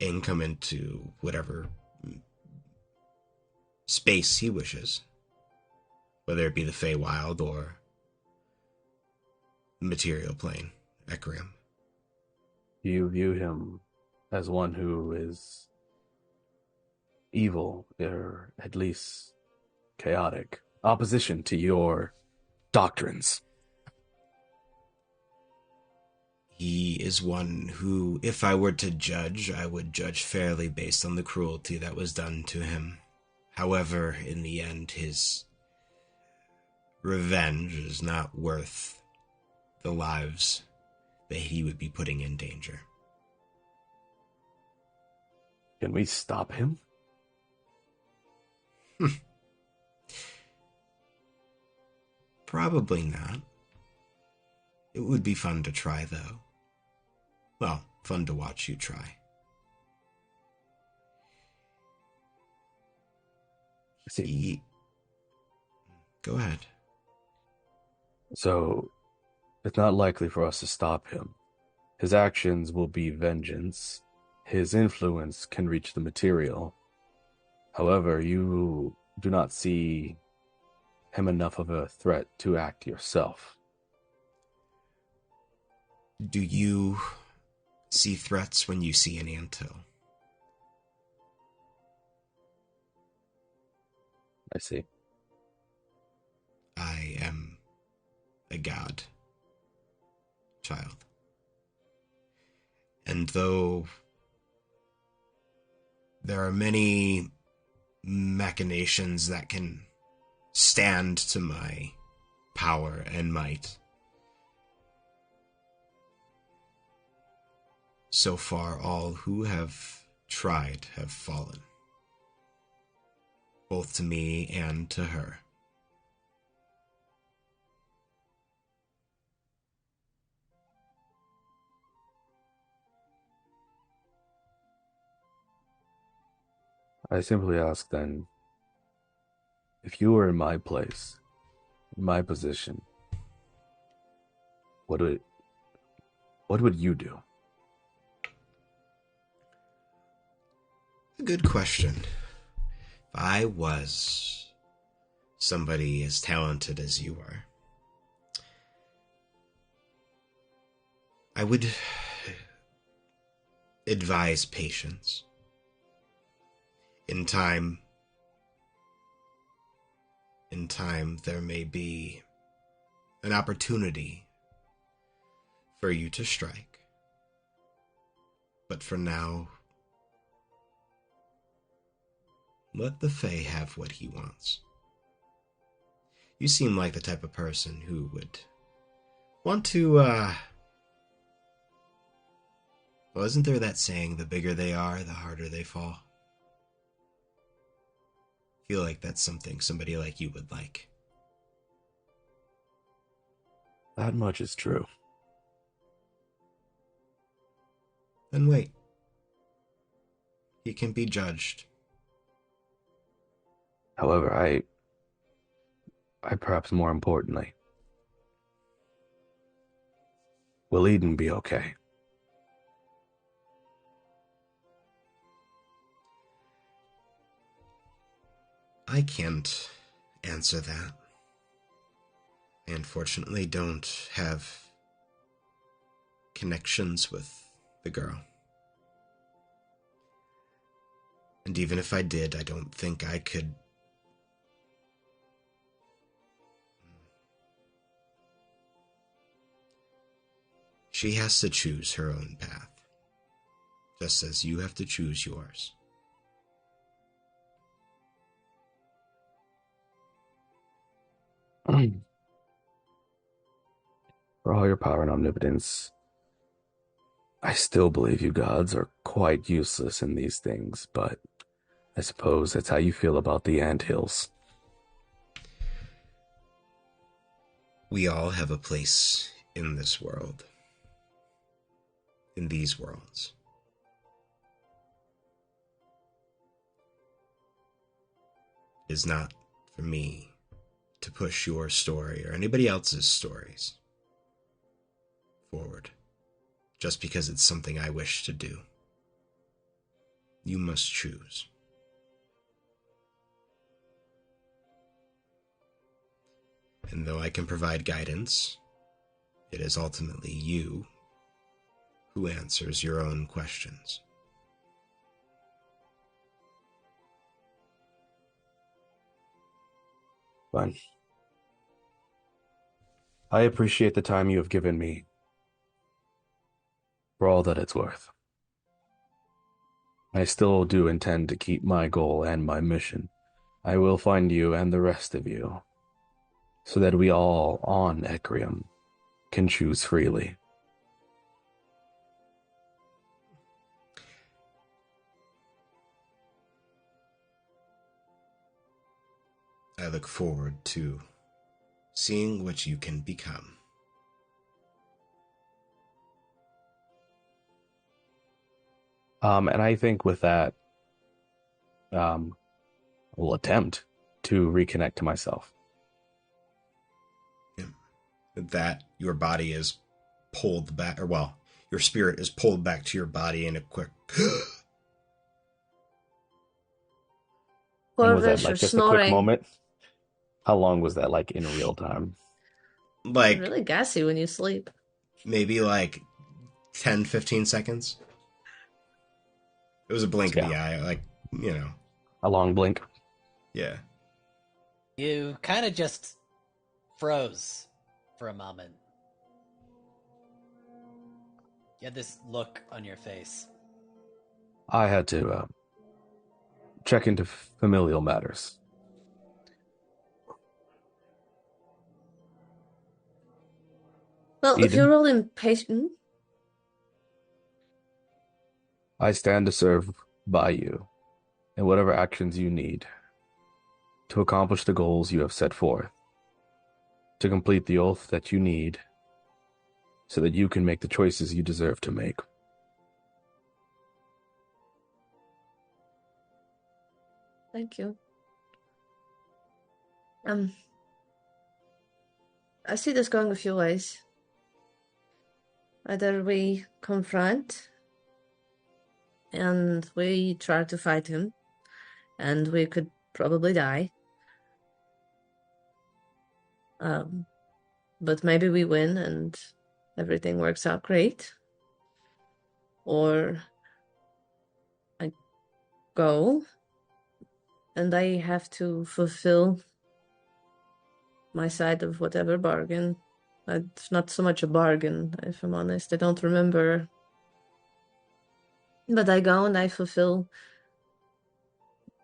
and come into whatever space he wishes, whether it be the Feywild or the material plane, Ecriom. Do you view him as one who is evil, or at least chaotic, opposition to your doctrines? He is one who, if I were to judge, I would judge fairly based on the cruelty that was done to him. However, in the end, his revenge is not worth the lives that he would be putting in danger. Can we stop him? Probably not. It would be fun to try, though. Well, fun to watch you try. See, He... Go ahead. so it's not likely for us to stop him. His actions will be vengeance. His influence can reach the material. However, you do not see him enough of a threat to act yourself. Do you see threats when you see an anthill? I see. I am a god, child. And though there are many machinations that can stand to my power and might, so far all who have tried have fallen, both to me and to her. I simply ask then, if you were in my place, in my position, what would you do? A good question. If I was somebody as talented as you are, I would advise patience. In time, there may be an opportunity for you to strike. But for now, let the Fae have what he wants. You seem like the type of person who would want to, well, isn't there that saying, the bigger they are, the harder they fall? I feel like that's something somebody like you would like. That much is true. Then wait. He can be judged. However, I perhaps more importantly, will Eden be okay? I can't answer that. I unfortunately don't have connections with the girl. And even if I did, I don't think I could... She has to choose her own path, just as you have to choose yours. For all your power and omnipotence, I still believe you gods are quite useless in these things, but I suppose that's how you feel about the anthills. We all have a place in this world. In these worlds. It is not for me to push your story or anybody else's stories forward, just because it's something I wish to do. You must choose. And though I can provide guidance, it is ultimately you who answers your own questions. Fine. I appreciate the time you have given me, for all that it's worth. I still do intend to keep my goal and my mission. I will find you and the rest of you, so that we all on Ecriom can choose freely. I look forward to seeing what you can become. And I think with that, will attempt to reconnect to myself. Yeah. That your body is pulled back, or well, your spirit is pulled back to your body in a quick. And was that Corvus, you're like just a quick snoring. moment? How long was that like in real time? You're Like really gassy when you sleep. maybe like 10, 15 seconds. It was a blink of Yeah, the eye, like, you know, a long blink. yeah. You kind of just froze for a moment. You had this look on your face. I had to check into familial matters. Well, if Eden, you're all impatient, I stand to serve by you in whatever actions you need to accomplish the goals you have set forth, to complete the oath that you need so that you can make the choices you deserve to make. thank you. I see this going a few ways. Either we confront and we try to fight him, and we could probably die. But maybe we win and everything works out great. Or I go and I have to fulfill my side of whatever bargain. It's not so much a bargain, if I'm honest. I don't remember. But I go and I fulfill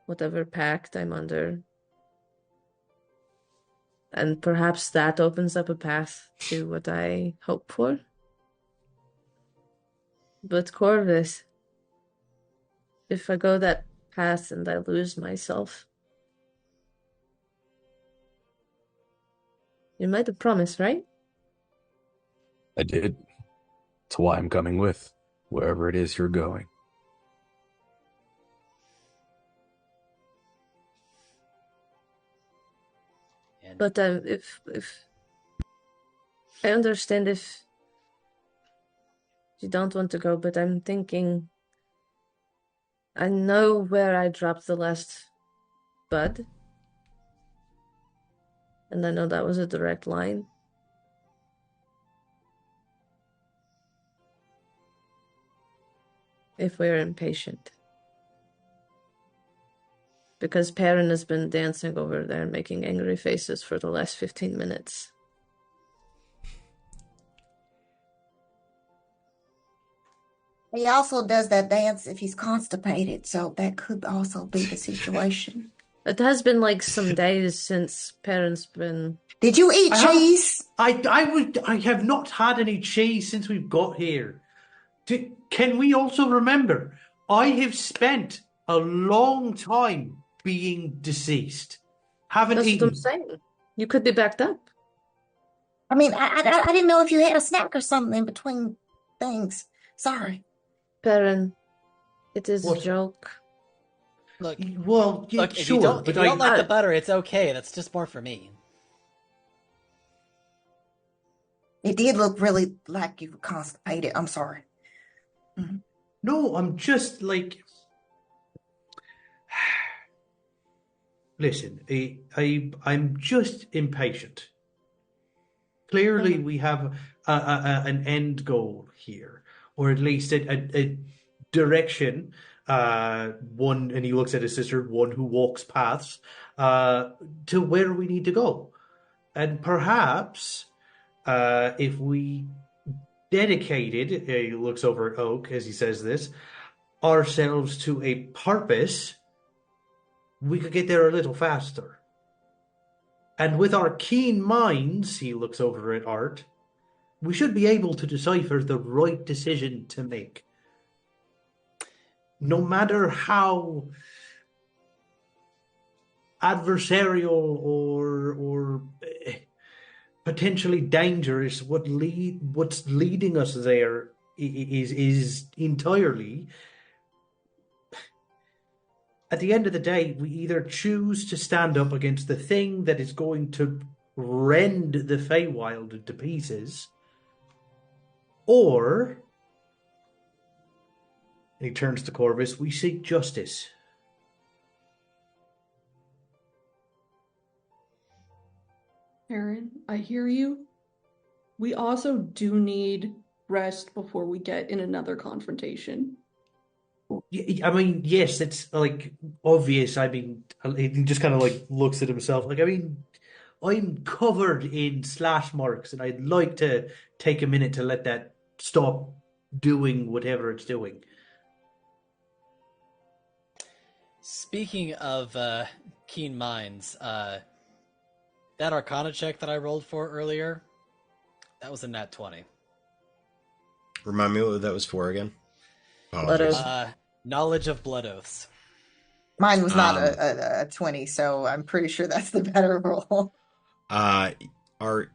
whatever pact I'm under. And perhaps that opens up a path to what I hope for. But Corvus, if I go that path and I lose myself, you made a promise, right? I did. That's why I'm coming with, wherever it is you're going. And But if I understand if you don't want to go, but I'm thinking I know where I dropped the last bud, and I know that was a direct line. If we're impatient. Because Perrin has been dancing over there making angry faces for the last 15 minutes. He also does that dance if he's constipated, so that could also be the situation. It has been like some days since Perrin's been... Did you eat I have- cheese? I have not had any cheese since we've got here. Can we also remember, I have spent a long time being deceased. Haven't That's what eaten. I'm saying. You could be backed up. I mean, I didn't know if you had a snack or something in between things. Sorry. Perrin, it is a What? joke. look, Well, yeah, look. If sure, you don't, but if you don't like I- the butter, it's okay. That's just more for me. It did look really like you were constipated. I'm sorry. no, I'm just like. Listen, I'm just impatient. Clearly, we have an end goal here, or at least a direction. One, and he looks at his sister, one who walks paths to where we need to go. And perhaps if we dedicated, he looks over at Oak as he says this, ourselves to a purpose, we could get there a little faster. And with our keen minds, he looks over at Art, we should be able to decipher the right decision to make. No matter how adversarial or potentially dangerous. What's leading us there is entirely, at the end of the day, we either choose to stand up against the thing that is going to rend the Feywild to pieces, or, and he turns to Corvus, we seek justice. Aaron, I hear you. We also do need rest before we get in another confrontation. I mean, yes, it's like obvious. I mean, he just kind of like looks at himself. Like, I mean, I'm covered in slash marks, and I'd like to take a minute to let that stop doing whatever it's doing. Speaking of keen minds, that Arcana check that I rolled for earlier, that was a nat 20. Remind me what that was for again. Blood Apologies. oath. Knowledge of blood oaths. Mine was not Um, a 20, so I'm pretty sure that's the better roll. Art,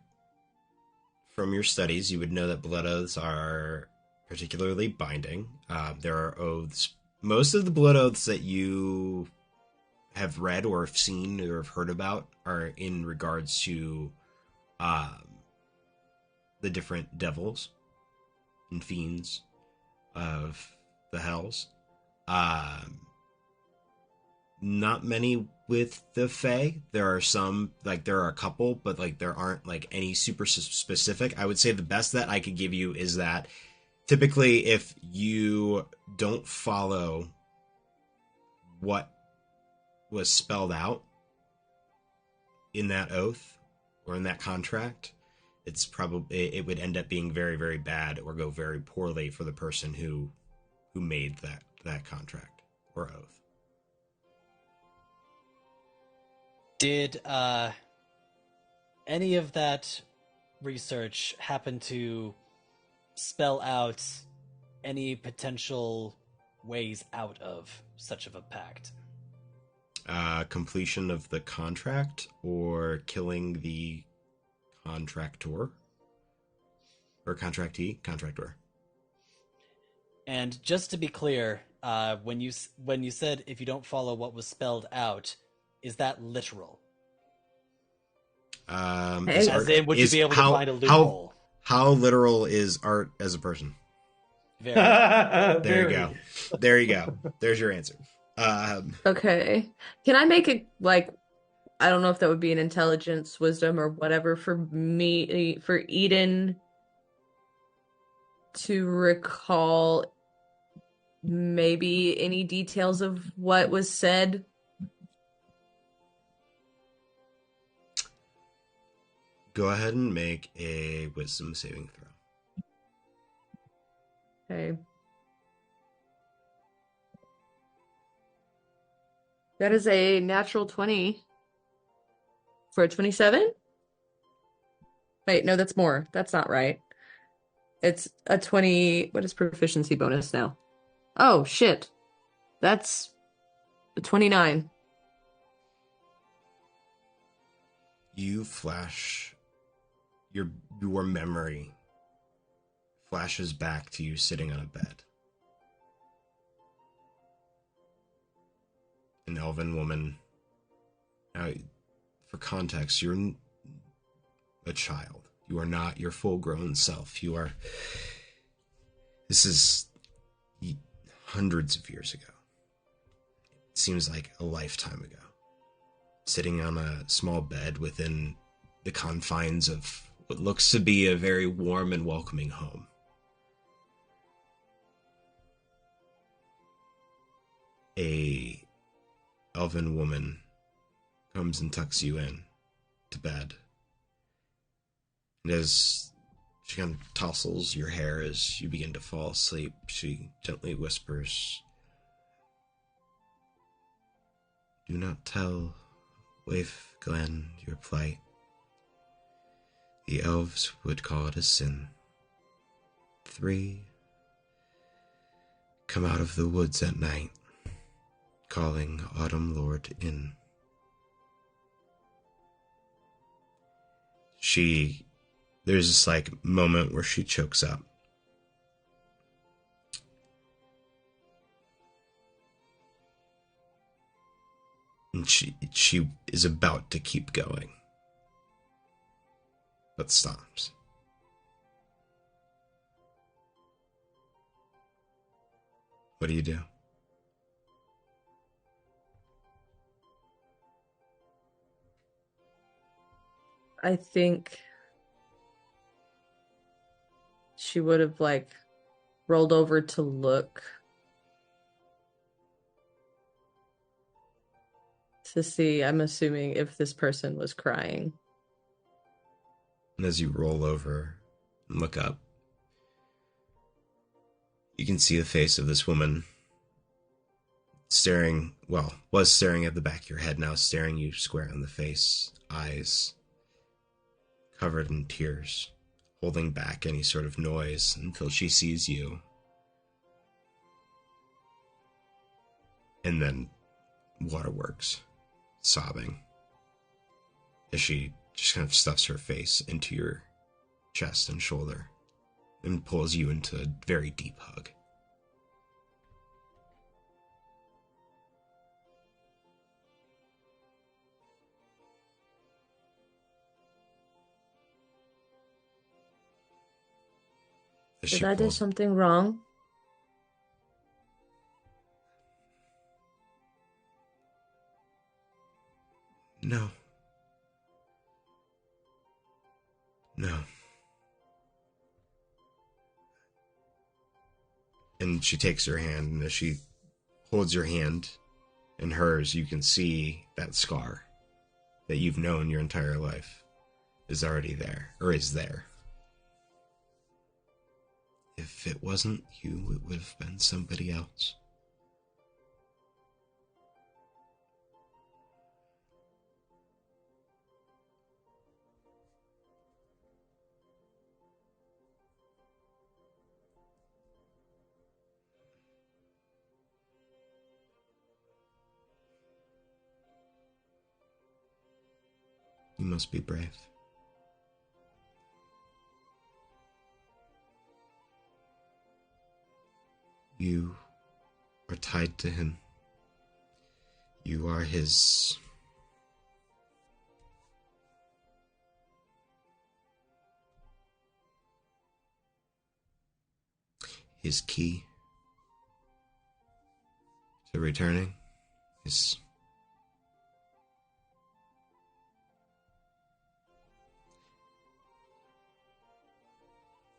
from your studies, you would know that blood oaths are particularly binding. There are oaths. Most of the blood oaths that you have read or have seen or have heard about are in regards to the different devils and fiends of the hells. Not many with the Fae. There are some, like there are a couple, but like there aren't like any super specific. I would say the best that I could give you is that typically if you don't follow what was spelled out in that oath or in that contract, it's probably, it would end up being very, very bad or go very poorly for the person who made that contract or oath. Did any of that research happen to spell out any potential ways out of such of a pact? Completion of the contract or killing the contractor or contractor. And just to be clear, when you said if you don't follow what was spelled out, is that literal? Hey. As in, would you be able to find a loophole? How literal is Art as a person? Very. There you go. There you go. There's your answer. Okay. Can I make it like, I don't know if that would be an intelligence, wisdom, or whatever for me, for Eden to recall maybe any details of what was said? Go ahead and make a wisdom saving throw. Okay. That is a natural 20 for a 27? Wait, no, that's more. That's not right. It's a 20. What is proficiency bonus now? Oh, shit. That's a 29. You flash your memory flashes back to you sitting on a bed. An elven woman. Now, for context, you're a child. You are not your full-grown self. This is hundreds of years ago. It seems like a lifetime ago. Sitting on a small bed within the confines of what looks to be a very warm and welcoming home. A elven woman comes and tucks you in to bed. And as she kind of tousles your hair as you begin to fall asleep, she gently whispers, "Do not tell Waif Glen your plight. The elves would call it a sin. 3. Come out of the woods at night, calling Autumn Lord in. there's this like moment where she chokes up. And she is about to keep going, but stops. What do you do? I think she would have like rolled over to look to see, I'm assuming, if this person was crying. And as you roll over and look up, you can see the face of this woman staring, well, was staring at the back of your head, now staring you square in the face, eyes covered in tears, holding back any sort of noise until she sees you. And then waterworks, sobbing, as she just kind of stuffs her face into your chest and shoulder and pulls you into a very deep hug. Did I do something wrong? No. No. And she takes her hand, and as she holds your hand in hers, you can see that scar that you've known your entire life is already there, or is there. If it wasn't you, it would have been somebody else. You must be brave. You are tied to him. You are his key to returning. His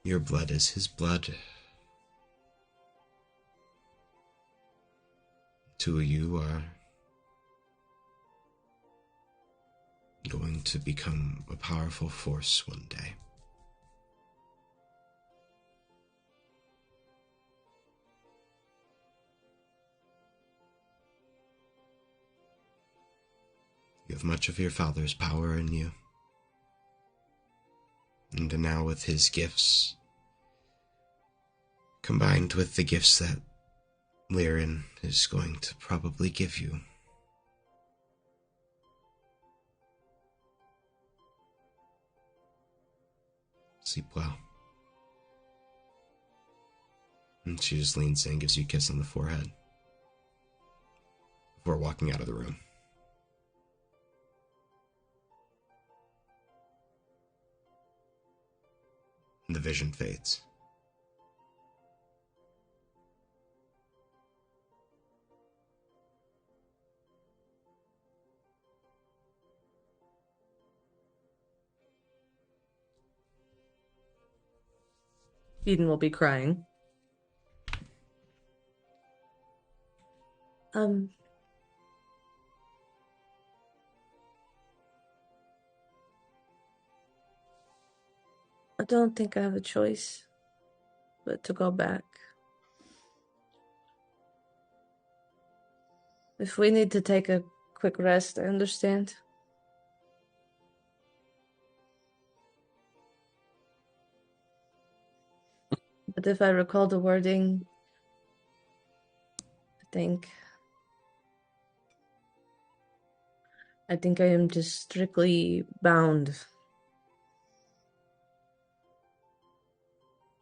Your blood is his blood. Two of you are going to become a powerful force one day. You have much of your father's power in you. And now with his gifts, combined with the gifts that Lyrin is going to probably give you, sleep well. And she just leans in and gives you a kiss on the forehead before walking out of the room. And the vision fades. Eden will be crying. I don't think I have a choice but to go back. If we need to take a quick rest, I understand. But if I recall the wording, I think I am just strictly bound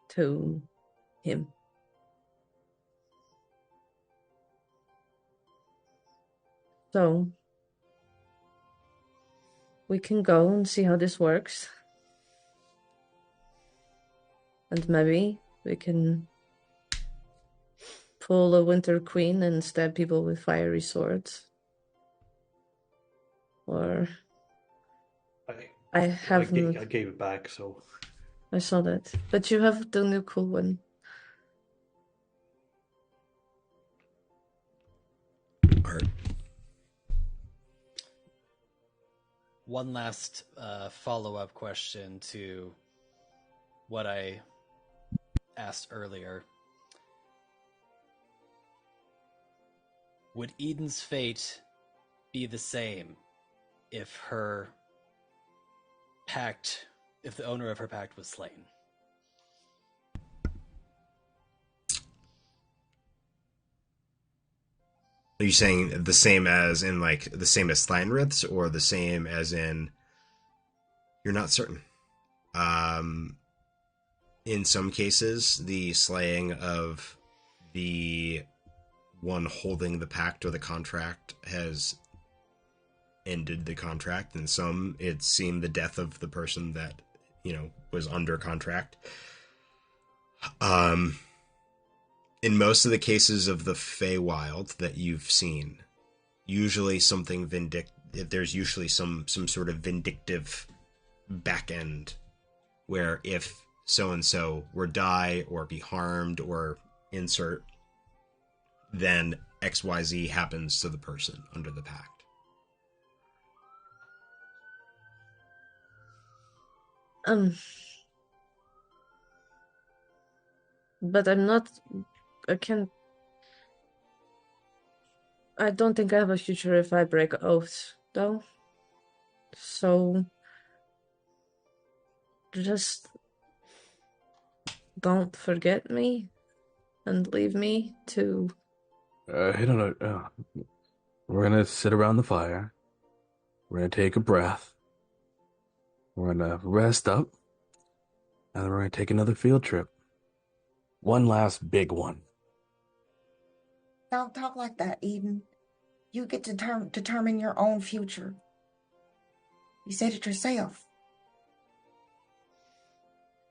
to him. So we can go and see how this works. And maybe we can pull a Winter Queen and stab people with fiery swords. Or I haven't. I gave it back, so I saw that. But you have the new cool one. Art. One last follow-up question to what I asked earlier. Would Eden's fate be the same if her pact, if the owner of her pact was slain? Are you saying the same as in like the same as Steinrith's, or the same as in you're not certain? In some cases, the slaying of the one holding the pact or the contract has ended the contract. In some, it's seen the death of the person that, was under contract. In most of the cases of the Feywild that you've seen, usually there's usually some sort of vindictive back end where if so-and-so were die or be harmed or insert, then XYZ happens to the person under the pact. But I don't think I have a future if I break oaths, though. So just don't forget me and leave me to... We're gonna sit around the fire. We're gonna take a breath. We're gonna rest up. And then we're gonna take another field trip. One last big one. Don't talk like that, Eden. You get to determine your own future. You said it yourself.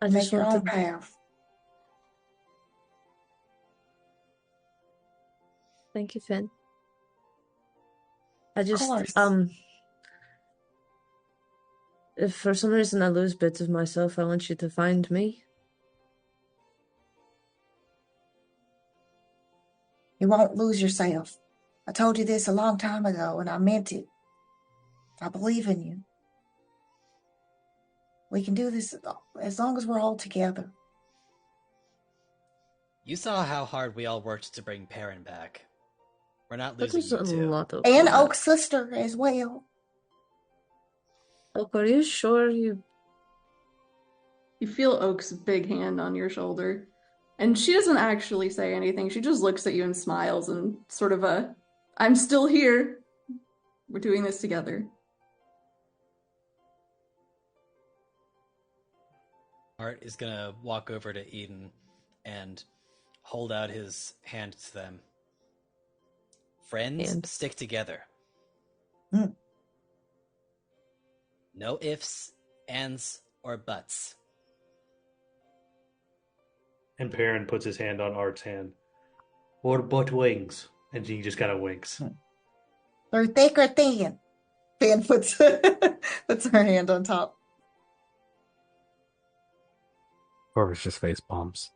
I Make just your want own to... path. Thank you, Finn. I Of just, course. if for some reason I lose bits of myself, I want you to find me. You won't lose yourself. I told you this a long time ago, and I meant it. I believe in you. We can do this as long as we're all together. You saw how hard we all worked to bring Perrin back. We're not That losing was you a two. lot of And work. Oak's sister as well. Oak, are you sure you... You feel Oak's big hand on your shoulder. And she doesn't actually say anything. She just looks at you and smiles and sort of I'm still here. We're doing this together. Art is gonna walk over to Eden and hold out his hand to them. Friends, stick together. No ifs, ands, or buts. And Perrin puts his hand on Art's hand. Or butt wings. And he just kind of winks. They're thick or thin. Finn puts her hand on top. Corvus just face palms.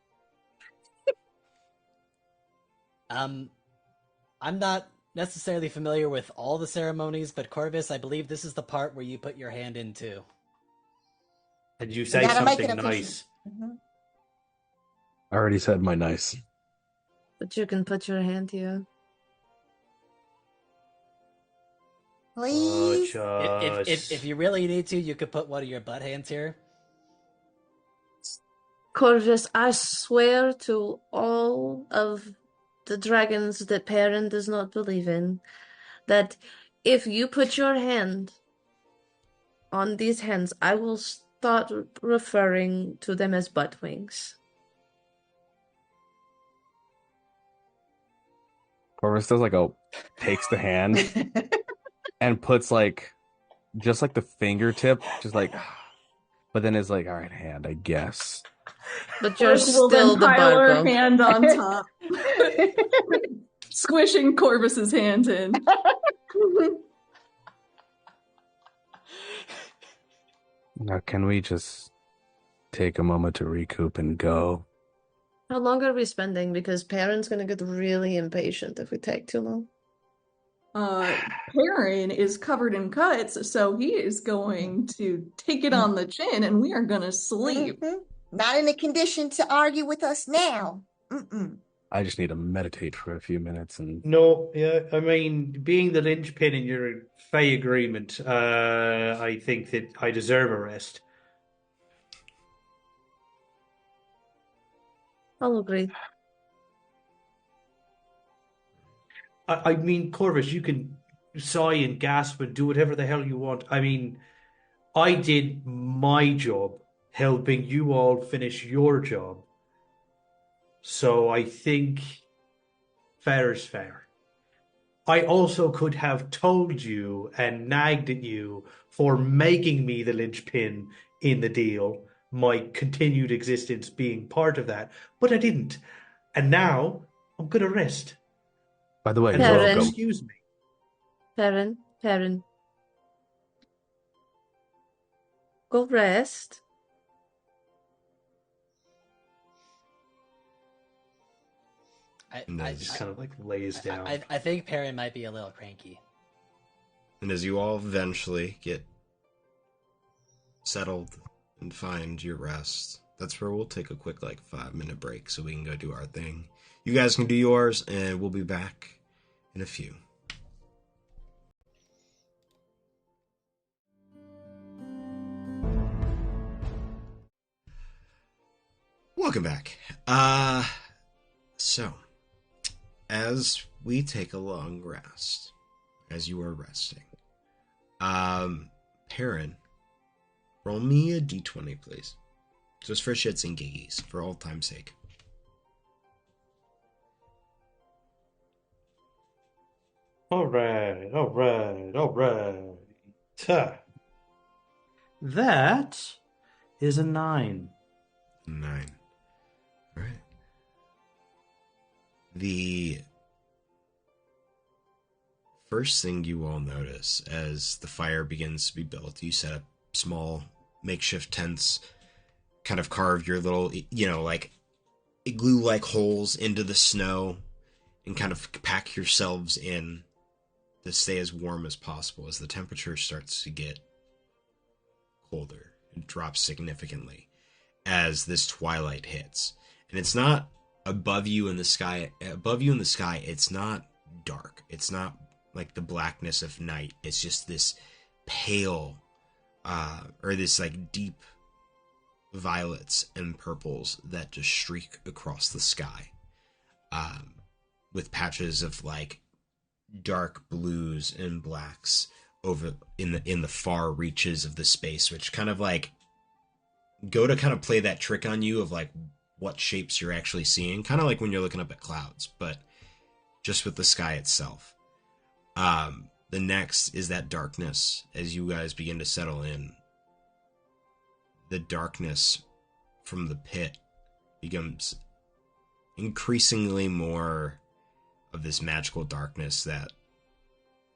I'm not necessarily familiar with all the ceremonies, but Corvus, I believe this is the part where you put your hand in too. And you say gotta make something it nice. Mm-hmm. I already said my nice. But you can put your hand here. Please. If you really need to, you could put one of your butt hands here. Corvus, I swear to all of the dragons that Perrin does not believe in, that if you put your hand on these hands, I will start referring to them as butt wings. Corvus does takes the hand and puts just like the fingertip, just like, but then is like, all right, hand, I guess. But you're Orc will then still the pile her barco. hand on top, squishing Corvus's hand in. Now, can we just take a moment to recoup and go? How long are we spending? Because Perrin's gonna get really impatient if we take too long. Perrin is covered in cuts, so he is going to take it on the chin, and we are gonna sleep. Not in a condition to argue with us now. I just need to meditate for a few minutes and No, yeah, I mean, being the linchpin in your Fey agreement, I think that I deserve a rest. I'll agree. I mean, Corvus, you can sigh and gasp and do whatever the hell you want. I mean, I did my job helping you all finish your job. So I think fair is fair. I also could have told you and nagged at you for making me the linchpin in the deal, my continued existence being part of that, but I didn't. And now I'm going to rest. by the way, And Perrin. excuse me. Perrin. Go rest. And then Just kind of lays down. I think Perrin might be a little cranky. And as you all eventually get settled and find your rest, that's where we'll take a quick 5-minute break so we can go do our thing. You guys can do yours, and we'll be back in a few. Welcome back. So, as we take a long rest, as you are resting, Perrin, roll me a d20, please. Just for shits and giggies, for old time's sake. All right. That is a 9. 9. All right. The first thing you all notice as the fire begins to be built, you set up small makeshift tents, kind of carve your little, igloo-like holes into the snow, and kind of pack yourselves in to stay as warm as possible. As the temperature starts to get colder, it drops significantly as this twilight hits. And it's not above you in the sky. It's not dark. It's not like the blackness of night. It's just this pale, or this deep violets and purples that just streak across the sky, with patches of dark blues and blacks over in the far reaches of the space, which kind of go to kind of play that trick on you of what shapes you're actually seeing, kind of like when you're looking up at clouds, but just with the sky itself. The next is that darkness. As you guys begin to settle in, the darkness from the pit becomes increasingly more of this magical darkness that,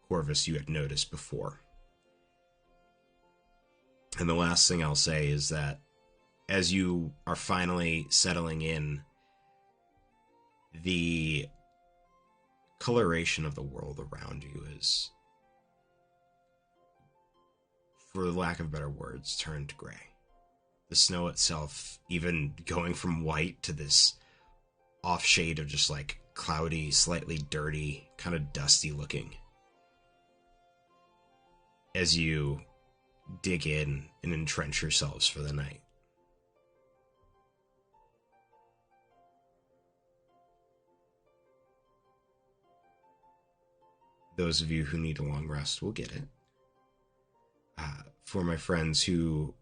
Corvus, you had noticed before. And the last thing I'll say is that as you are finally settling in, the coloration of the world around you is, for lack of better words, turned gray. The snow itself even going from white to this off shade of just cloudy, slightly dirty, kind of dusty looking. As you dig in and entrench yourselves for the night. Those of you who need a long rest will get it. For my friends who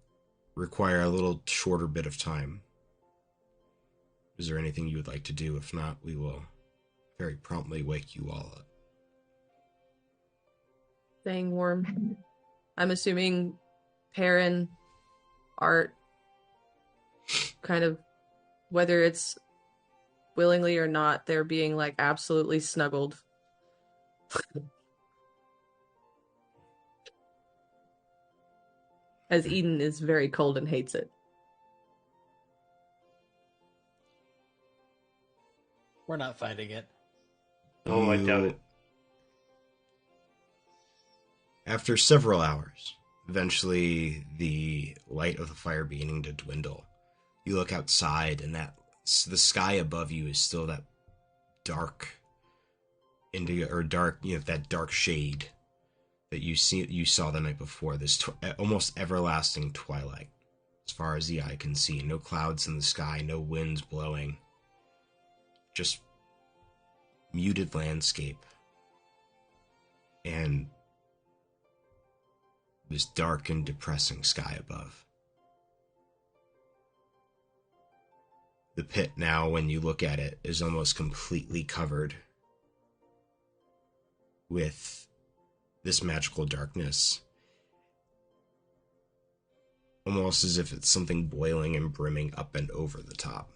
require a little shorter bit of time, is there anything you would like to do? If not, we will very promptly wake you all up. Staying warm. I'm assuming Perrin, Art, kind of, whether it's willingly or not, they're being like absolutely snuggled. As Eden is very cold and hates it. We're not fighting it. Oh, I doubt it. After several hours, eventually the light of the fire beginning to dwindle, you look outside, and the sky above you is still that dark indigo, or dark, that dark shade that you saw the night before. This almost everlasting twilight, as far as the eye can see. No clouds in the sky, no winds blowing, just muted landscape, and this dark and depressing sky above. The pit now, when you look at it, is almost completely covered with this magical darkness. Almost as if it's something boiling and brimming up and over the top.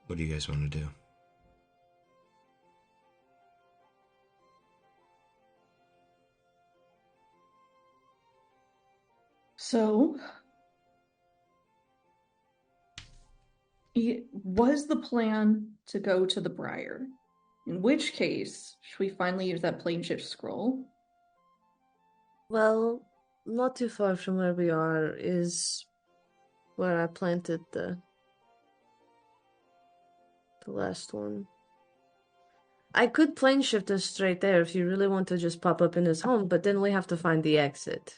What do you guys want to do? So, was the plan to go to the Briar? In which case, should we finally use that plane shift scroll? Well, not too far from where we are is where I planted the last one. I could plane shift us straight there if you really want to just pop up in his home, but then we have to find the exit.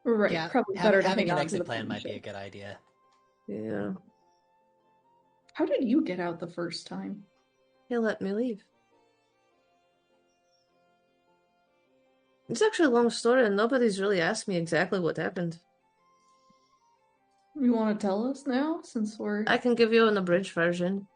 Right, Yeah, probably better to having hang an on to exit the plan plane might be a shift. good idea. Yeah. How did you get out the first time? He'll let me leave. It's actually a long story, and nobody's really asked me exactly what happened. You want to tell us now, since we're... I can give you an abridged version.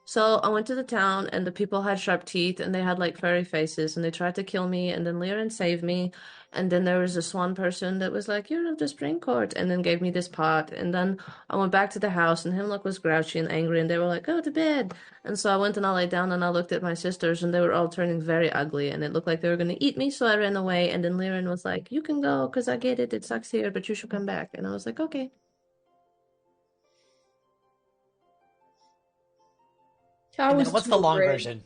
So I went to the town, and the people had sharp teeth, and they had like furry faces, and they tried to kill me, and then Liren saved me, and then there was this one person that was like, "You're of the spring court," and then gave me this pot, and then I went back to the house, and Hemlock was grouchy and angry, and they were like, "Go to bed," and so I went and I lay down, and I looked at my sisters, and they were all turning very ugly, and it looked like they were going to eat me, so I ran away, and then Liren was like, "You can go, because I get it, it sucks here, but you should come back," and I was like, "Okay." I And was then what's too the long afraid. version?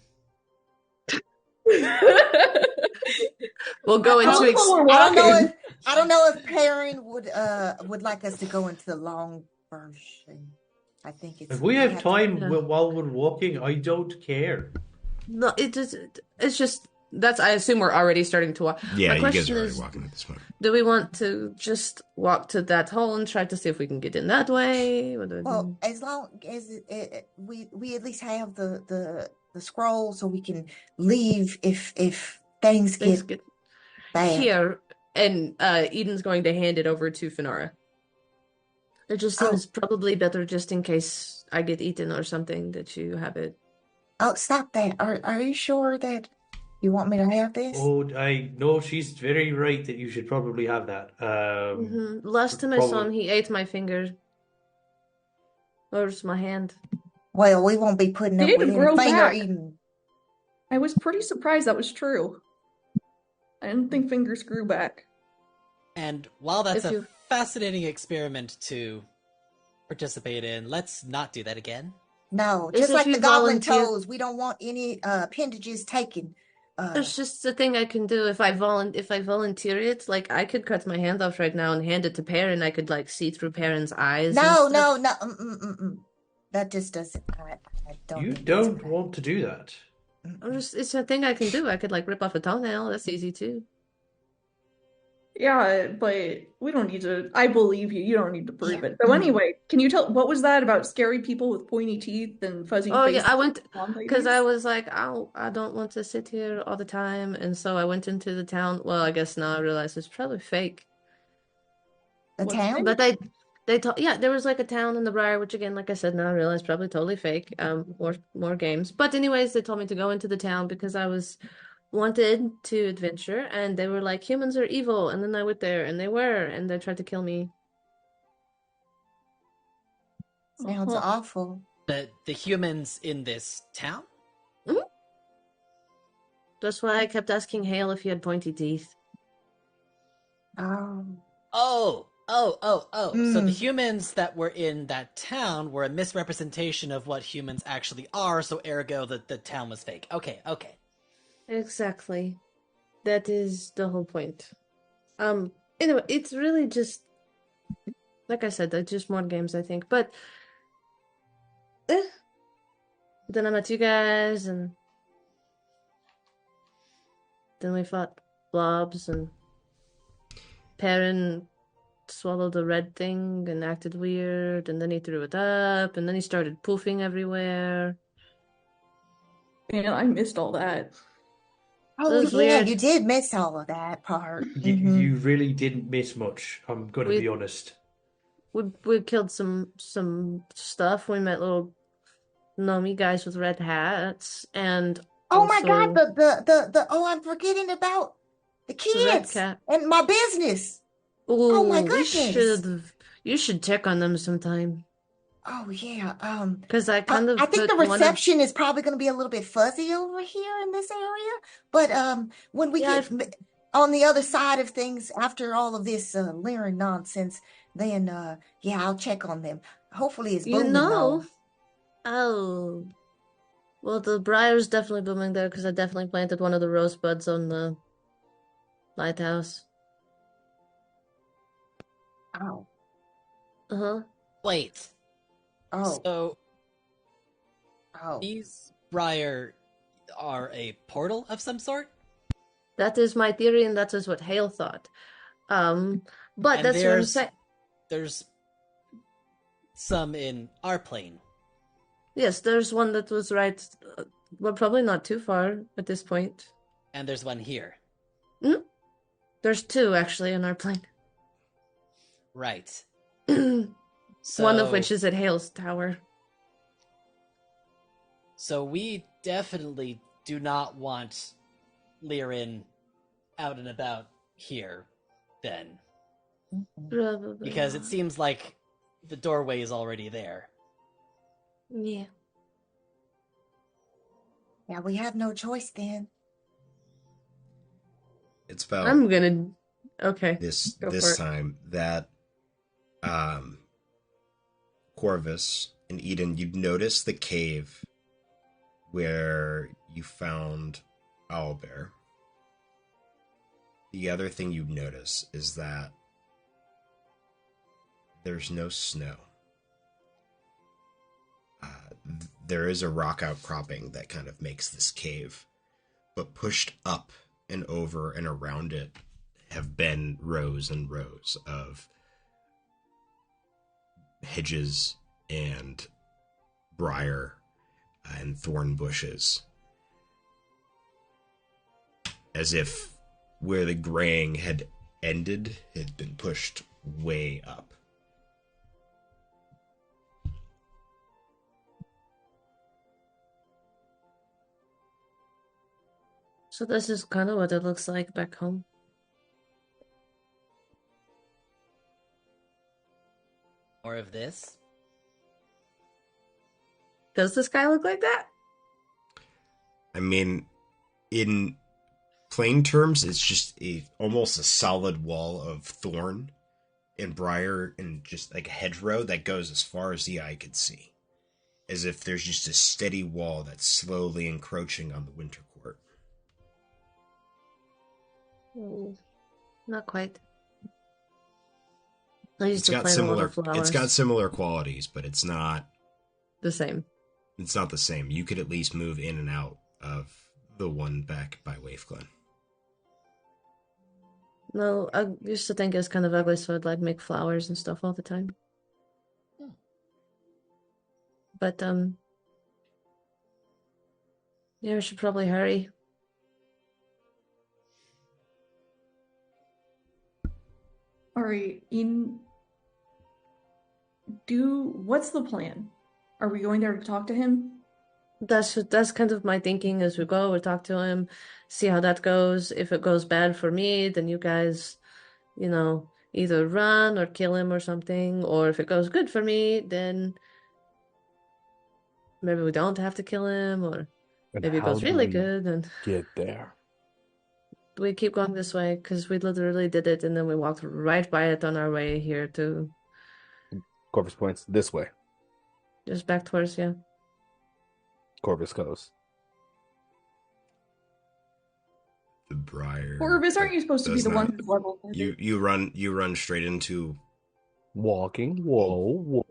We'll go I into don't, ex- we're I don't know walking. if I don't know if Perrin would like us to go into the long version. I think it's If we have time Yeah. while we're walking, I don't care. No, it's just that's I assume we're already starting to walk. Yeah, My you guys question are already is, walking at this point. do we want to just walk to that hole and try to see if we can get in that way? What do we Well, do? as long as we at least have the scroll, so we can leave if things Things get get bad. here, and Eden's going to hand it over to Finara. It just Oh. seems probably better just in case I get eaten or something that you have it. Oh, stop that! Are you sure that you want me to have this? Oh, I know she's very right that you should probably have that. Last time I saw him, probably. he ate my finger. Or just my hand. Well, we won't be putting They up need with to any grow finger back. eating. I was pretty surprised that was true. I didn't think fingers grew back. And while that's If a you- fascinating experiment to participate in, let's not do that again. No, It's just if like you the goblin volunteer- toes, we don't want any appendages taken. It's just a thing I can do if I volunteer it. Like I could cut my hand off right now and hand it to Perrin. I could like see through Perrin's eyes. No, and no, stuff. no. That just doesn't. I don't. You think that's don't right. want to do that. It's a thing I can do. I could like rip off a toenail. That's easy too. Yeah, but we don't need to. I believe you. You don't need to prove Yeah. it. So anyway, can you tell what was that about scary people with pointy teeth and fuzzy Oh faces? yeah, I went Blonde because I ladies? was like, I don't want to sit here all the time, and so I went into the town. Well, I guess now I realize it's probably fake. The What? town? But they told yeah, there was like a town in the Briar, which again, like I said, now I realize probably totally fake. More games. But anyways, they told me to go into the town because I was wanted to adventure, and they were like, humans are evil, and then I went there, and they were, and they tried to kill me. Sounds Uh-huh. awful. The humans in this town? Mhm. That's why I kept asking Hale if he had pointy teeth. Oh. Oh. So the Mm. humans that were in that town were a misrepresentation of what humans actually are, so ergo the town was fake. Okay. Exactly. That is the whole point. Anyway, it's really just like I said, they're just more games, I think. But eh, then I met you guys, and then we fought blobs, and Perrin swallowed a red thing and acted weird, and then he threw it up, and then he started poofing everywhere. And I missed all that. It Oh, was yeah, weird. you did miss all of that part. You, you really didn't miss much, I'm going to be We honest. we killed some stuff. We met little gnomey guys with red hats, and Oh my God, also oh, I'm forgetting about the the red kids cat. and my business. Oh my Oh, goodness. you should check on them sometime. Oh yeah. Because I kind I of think the put one of, reception is probably going to be a little bit fuzzy over here in this area. But when we yeah, get on the other side of things after all of this Lyran nonsense, then yeah, I'll check on them. Hopefully it's you booming know, though. oh, well, the briar's definitely blooming there because I definitely planted one of the rosebuds on the lighthouse. Oh, Uh-huh. Wait. oh, So oh. these Briar are a portal of some sort? That is my theory, and that is what Hale thought. Um, but And that's what I'm saying. there's some in our plane. Yes, there's one that was right, well, probably not too far at this point. And there's one here. Mhm. There's two actually in our plane. Right. One of which So is at Hale's tower. so we definitely do not want Lyrin out and about here then. Probably Because it not. seems like the doorway is already there. Yeah. Yeah, we have no choice then. It's about I'm gonna. Okay, go for this it. time that um Corvus and Eden, you'd notice the cave where you found Owlbear. The other thing you'd notice is that there's no snow. There is a rock outcropping that kind of makes this cave, but pushed up and over and around it have been rows and rows of hedges and briar and thorn bushes, as if where the graying had ended had been pushed way up. So this is kind of what it looks like back home. More of this? Does this guy look like that? I mean, in plain terms, it's just almost a solid wall of thorn and briar and just like a hedgerow that goes as far as the eye could see. As if there's just a steady wall that's slowly encroaching on the winter court. Not quite. I used to plant a lot of It's got flowers. similar qualities, but it's not The same. the same. You could at least move in and out of the one back by Waif Glen. No, I used to think it was kind of ugly, so I'd like make flowers and stuff all the time. But yeah, we should probably hurry. All right, what's the plan? Are we going there to talk to him? That's kind of my thinking as we go. We talk to him, see how that goes. If it goes bad for me, then you guys, either run or kill him or something. Or if it goes good for me, then maybe we don't have to kill him, or And maybe it how goes do really we good and get there? we keep going this way because we literally did it and then we walked right by it on our way here to Corvus points this way. just back towards, yeah. Corvus goes. The briar. Corvus, aren't you supposed to be does the one not- who's level headed? You run straight into. Walking. Whoa.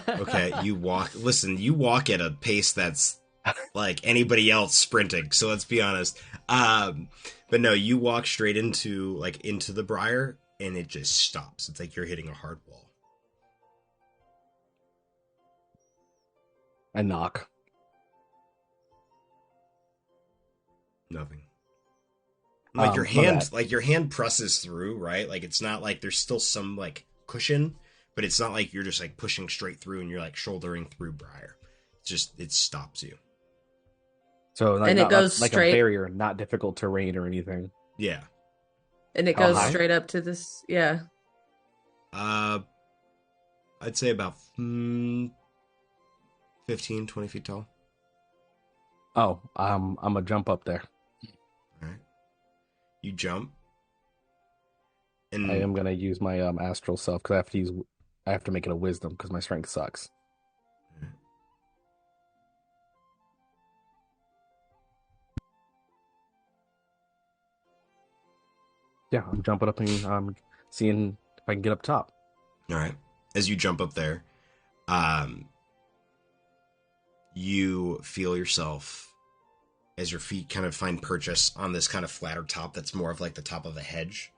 Okay, you walk. Listen, you walk at a pace that's like anybody else sprinting. So let's be honest. But no, you walk straight into the briar, and it just stops. It's like you're hitting a hard wall. I knock. Nothing. Like your my hand, bad. your hand presses through, right? Like it's not like there's still some like cushion, but it's not like you're just like pushing straight through and you're like shouldering through briar. It's just it stops you. So like And it not goes like a straight. barrier, not difficult terrain or anything. Yeah. And it How goes high? straight up to this, yeah. I'd say about 15, 20 feet tall. Oh, I'm gonna jump up there. All right. You jump. And I am gonna use my astral self because I have to make it a wisdom because my strength sucks. Yeah, I'm jumping up and seeing if I can get up top. All right. As you jump up there, you feel yourself as your feet kind of find purchase on this kind of flatter top that's more of like the top of a hedge.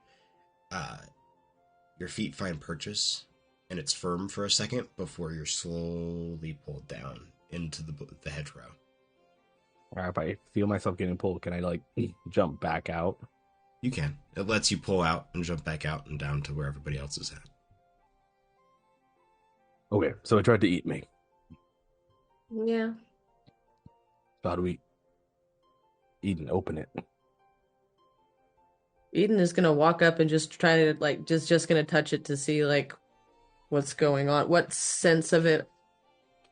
Your feet find purchase, and it's firm for a second before you're slowly pulled down into the hedgerow. Or if I feel myself getting pulled, can I like jump back out? You can. It lets you pull out and jump back out and down to where everybody else is at. Okay, so it tried to eat me. Yeah. So how do we eat and open it? Eden is gonna walk up and just try to like just gonna touch it to see like what's going on, what sense of it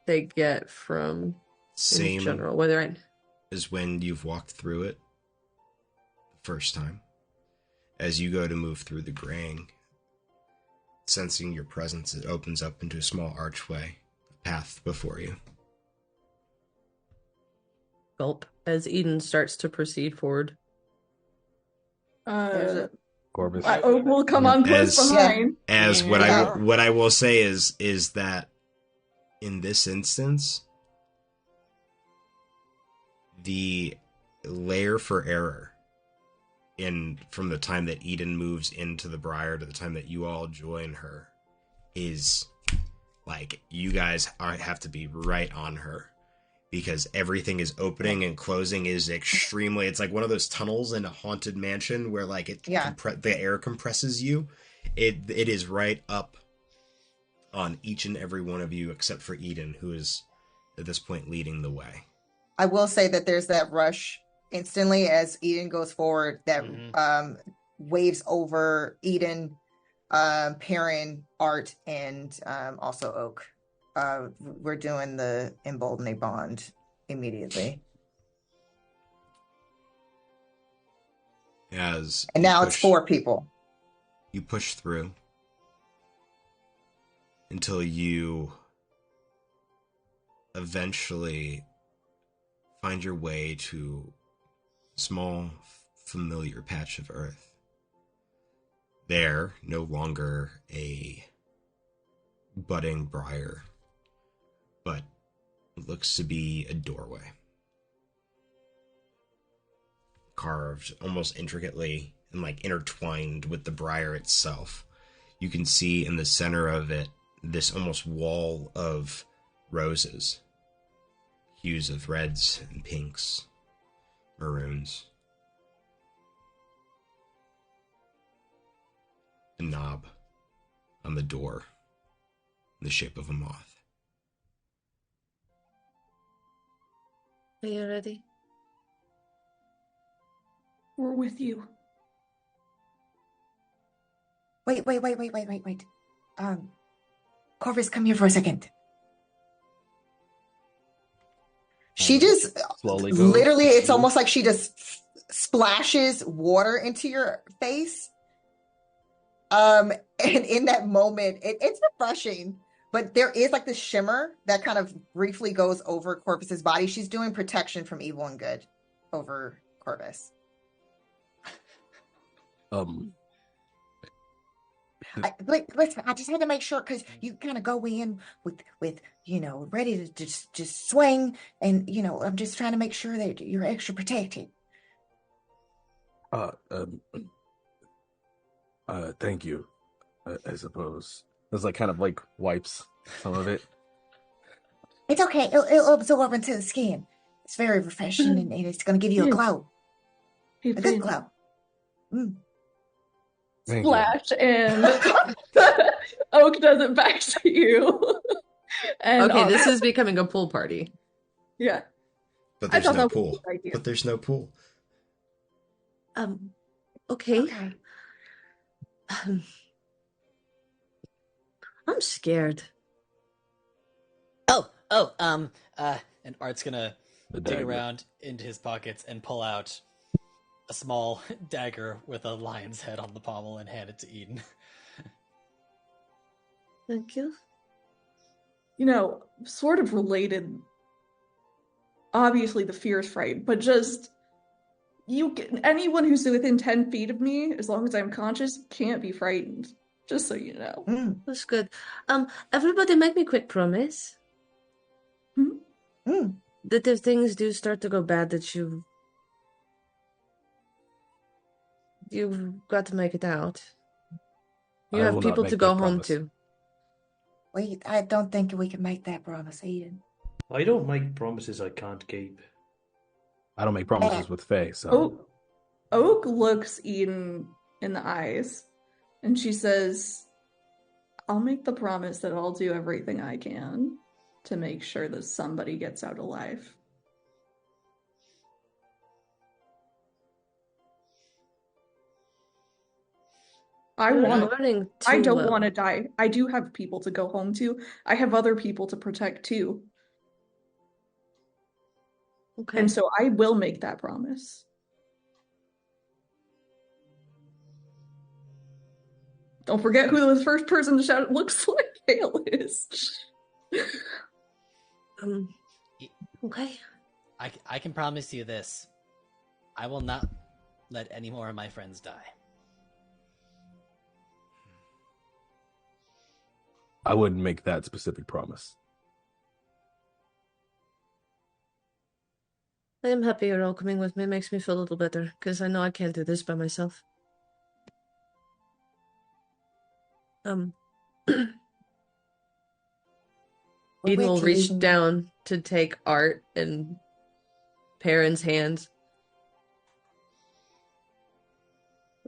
they get from in Same general, whether I as when you've walked through it the first time. As you go to move through the graying, sensing your presence, it opens up into a small archway, a path before you. gulp as Eden starts to proceed forward. There's a Corvus. Oak will come on close As- behind. As Yeah. what I will say is that in this instance, the layer for error from the time that Eden moves into the Briar to the time that you all join her is like you guys have to be right on her because everything is opening and closing is extremely. It's like one of those tunnels in a haunted mansion where like the air compresses you. It is right up on each and every one of you except for Eden, who is at this point leading the way. I will say that there's that rush instantly as Eden goes forward that waves over Eden, Perrin, Art, and also Oak. We're doing the emboldening bond immediately. And now it's 4 people. You push through until you eventually find your way to a small, familiar patch of earth. There, no longer a budding briar, but it looks to be a doorway. Carved almost intricately and like intertwined with the briar itself. You can see in the center of it this almost wall of roses, hues of reds and pinks, maroons. A knob on the door in the shape of a moth. Are you ready? We're with you. Wait. Corvus, come here for a second. She just slowly goes. literally, it's almost like she just splashes water into your face. And in that moment, it's refreshing, but there is like the shimmer that kind of briefly goes over Corvus's body. She's doing protection from evil and good over Corvus. Listen, I just had to make sure because you kind of go in with ready to just swing, and I'm just trying to make sure that you're extra protected. Thank you. I suppose. It's like kind of like wipes some of it. It's okay. It'll absorb into the skin. It's very refreshing, and it's going to give you a glow, a good glow. Splash, and Oak does it back to you. And Okay, this is becoming a pool party. Yeah. But there's no that was a pool. good idea. But there's no pool. Okay. I'm scared. And Art's gonna dig around into his pockets and pull out a small dagger with a lion's head on the pommel and hand it to Eden. Thank you. Sort of related. Obviously, the fear is fright, but just anyone who's within 10 feet of me, as long as I'm conscious, can't be frightened. Just so you know. That's good. Everybody make me quick promise. That if things do start to go bad, that you've got to make it out. You have people to go home to. Wait, I don't think we can make that promise, Eden. I don't make promises I can't keep. I don't make promises with Faye, so... Oak looks Eden in the eyes, and she says, I'll make the promise that I'll do everything I can to make sure that somebody gets out alive. I don't want to die. I do have people to go home to. I have other people to protect too. Okay. And so I will make that promise. Don't forget who the first person to shout it looks like Hale is. Okay. I can promise you this. I will not let any more of my friends die. I wouldn't make that specific promise. I am happy you're all coming with me. It makes me feel a little better, because I know I can't do this by myself. Eden will reach down to take Art and Perrin's hands.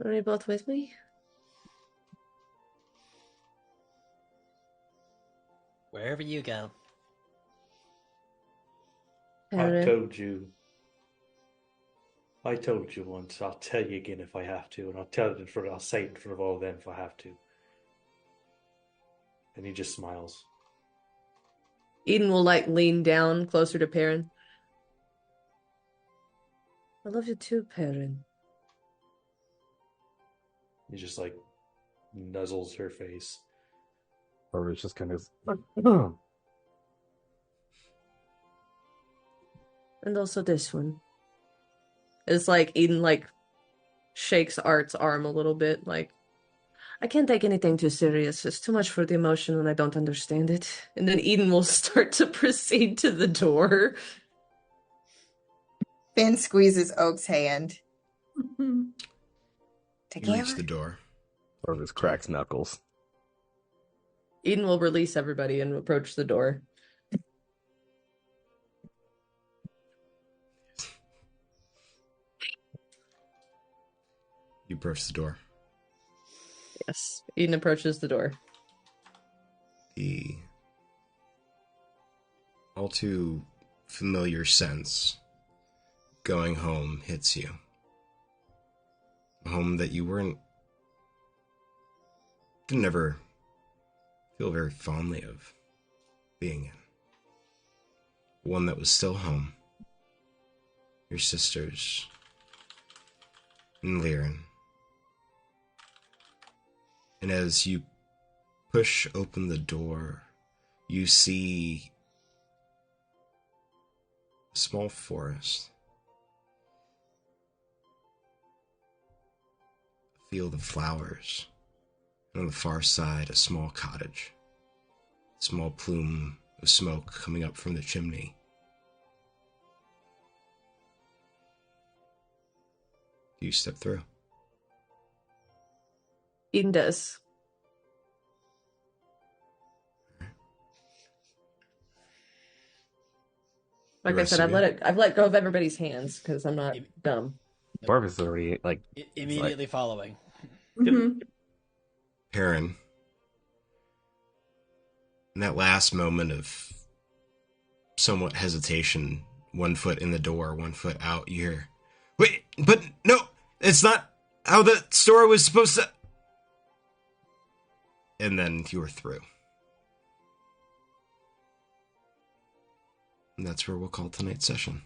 Are you both with me? Wherever you go. Perrin. I told you once, I'll tell you again if I have to, and I'll say it in front of all of them if I have to. And he just smiles. Eden will lean down closer to Perrin. I love you too, Perrin. He just nuzzles her face. Or it's just kind of... And also this one. It's like Eden shakes Art's arm a little bit, I can't take anything too serious. It's too much for the emotion when I don't understand it. And then Eden will start to proceed to the door. Finn squeezes Oak's hand. You reach the door. Or just cracks knuckles. Eden will release everybody and approach the door. You approach the door. Yes, Eden approaches the door. the all too familiar sense going home hits you. A home that you didn't ever feel very fondly of being in. One that was still home. Your sisters and Liren. And as you push open the door, you see a small forest. A field of flowers. And on the far side, a small cottage. A small plume of smoke coming up from the chimney. You step through. Eden does. Like I said, I've let go of everybody's hands because I'm not dumb. Barb is already like Immediately following. Mhm. Perrin, in that last moment of somewhat hesitation, one foot in the door, one foot out, you hear, "Wait, but no, it's not how the story was supposed to..." And then you were through. And that's where we'll call tonight's session.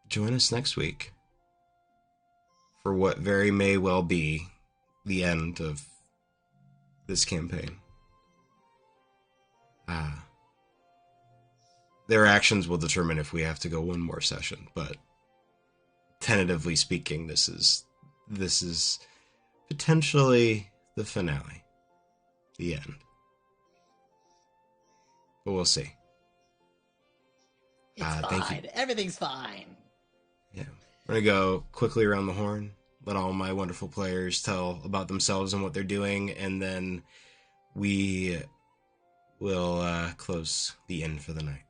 Join us next week for what very may well be the end of this campaign. Their actions will determine if we have to go one more session, but tentatively speaking, this is potentially the finale, the end. But we'll see. It's thank fine. you. Everything's fine. Yeah. We're going to go quickly around the horn, let all my wonderful players tell about themselves and what they're doing, and then we will close the end for the night.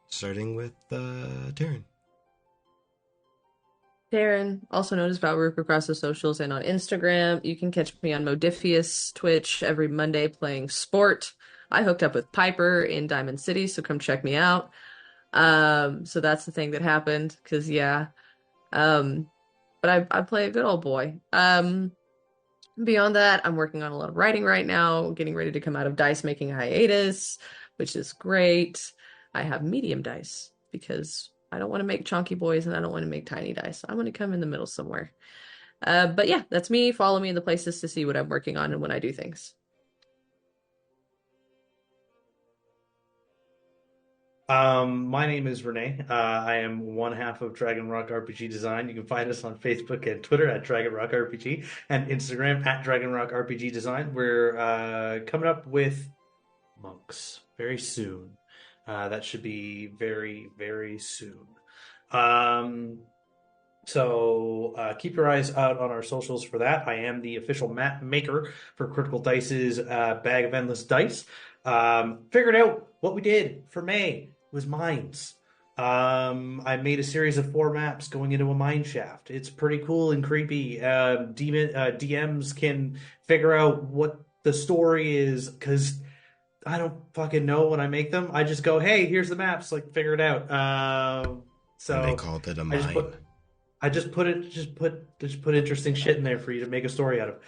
Starting with Taryn. Darren, also known as Valrook across the socials and on Instagram. You can catch me on Modifius Twitch every Monday playing Sport. I hooked up with Piper in Diamond City, so come check me out. So that's the thing that happened, because yeah. But I play a good old boy. Beyond that, I'm working on a lot of writing right now, getting ready to come out of dice making hiatus, which is great. I have medium dice because I don't want to make chunky boys and I don't want to make tiny dice. I want to come in the middle somewhere. But yeah, that's me. Follow me in the places to see what I'm working on and when I do things. My name is Renee. I am one half of Dragon Rock RPG Design. You can find us on Facebook and Twitter at Dragon Rock RPG and Instagram at Dragon Rock RPG Design. We're coming up with monks very soon. That should be very, very soon. So keep your eyes out on our socials for that. I am the official map maker for Critical Dice's Bag of Endless Dice. Figured out what we did for May was mines. I made a series of 4 maps going into a mine shaft. It's pretty cool and creepy. DMs can figure out what the story is because I don't fucking know when I make them. I just go, hey, here's the maps, like figure it out. So And they called it a mine. I just put interesting shit in there for you to make a story out of.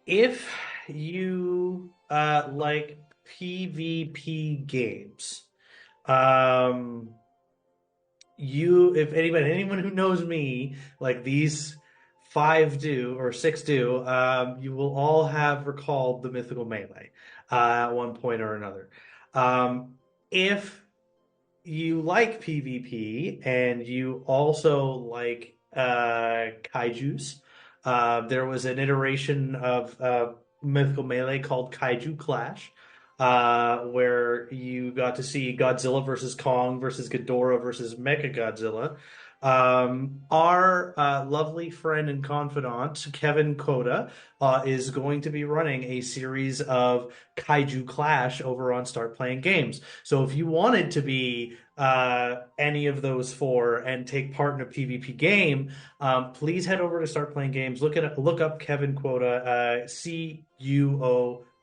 If you like PvP games, if anyone who knows me, like these 5 do or 6 do, you will all have recalled the Mythical Melee at one point or another. If you like PvP and you also like kaijus, there was an iteration of Mythical Melee called Kaiju Clash, where you got to see Godzilla versus Kong versus Ghidorah versus Mechagodzilla. Our lovely friend and confidant, Kevin Coda, is going to be running a series of Kaiju Clash over on Start Playing Games. So if you wanted to be any of those four and take part in a PvP game, please head over to Start Playing Games. Look up Kevin Quota,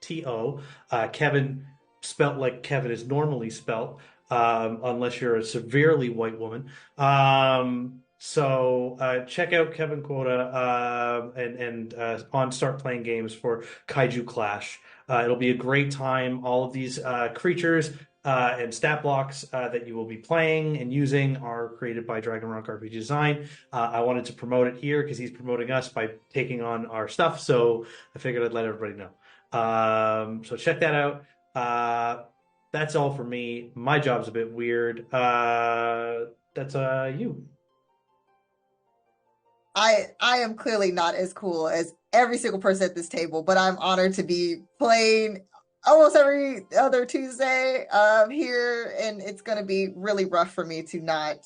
Cuoto, Kevin spelt like Kevin is normally spelt, unless you're a severely white woman. So check out Kevin Quota and on Start Playing Games for Kaiju Clash. It'll be a great time. All of these creatures and stat blocks that you will be playing and using are created by Dragon Rock RPG Design. I wanted to promote it here because he's promoting us by taking on our stuff, so I figured I'd let everybody know. So check that out. That's all for me. My job's a bit weird. That's you. I am clearly not as cool as every single person at this table, but I'm honored to be playing almost every other Tuesday here, and it's going to be really rough for me to not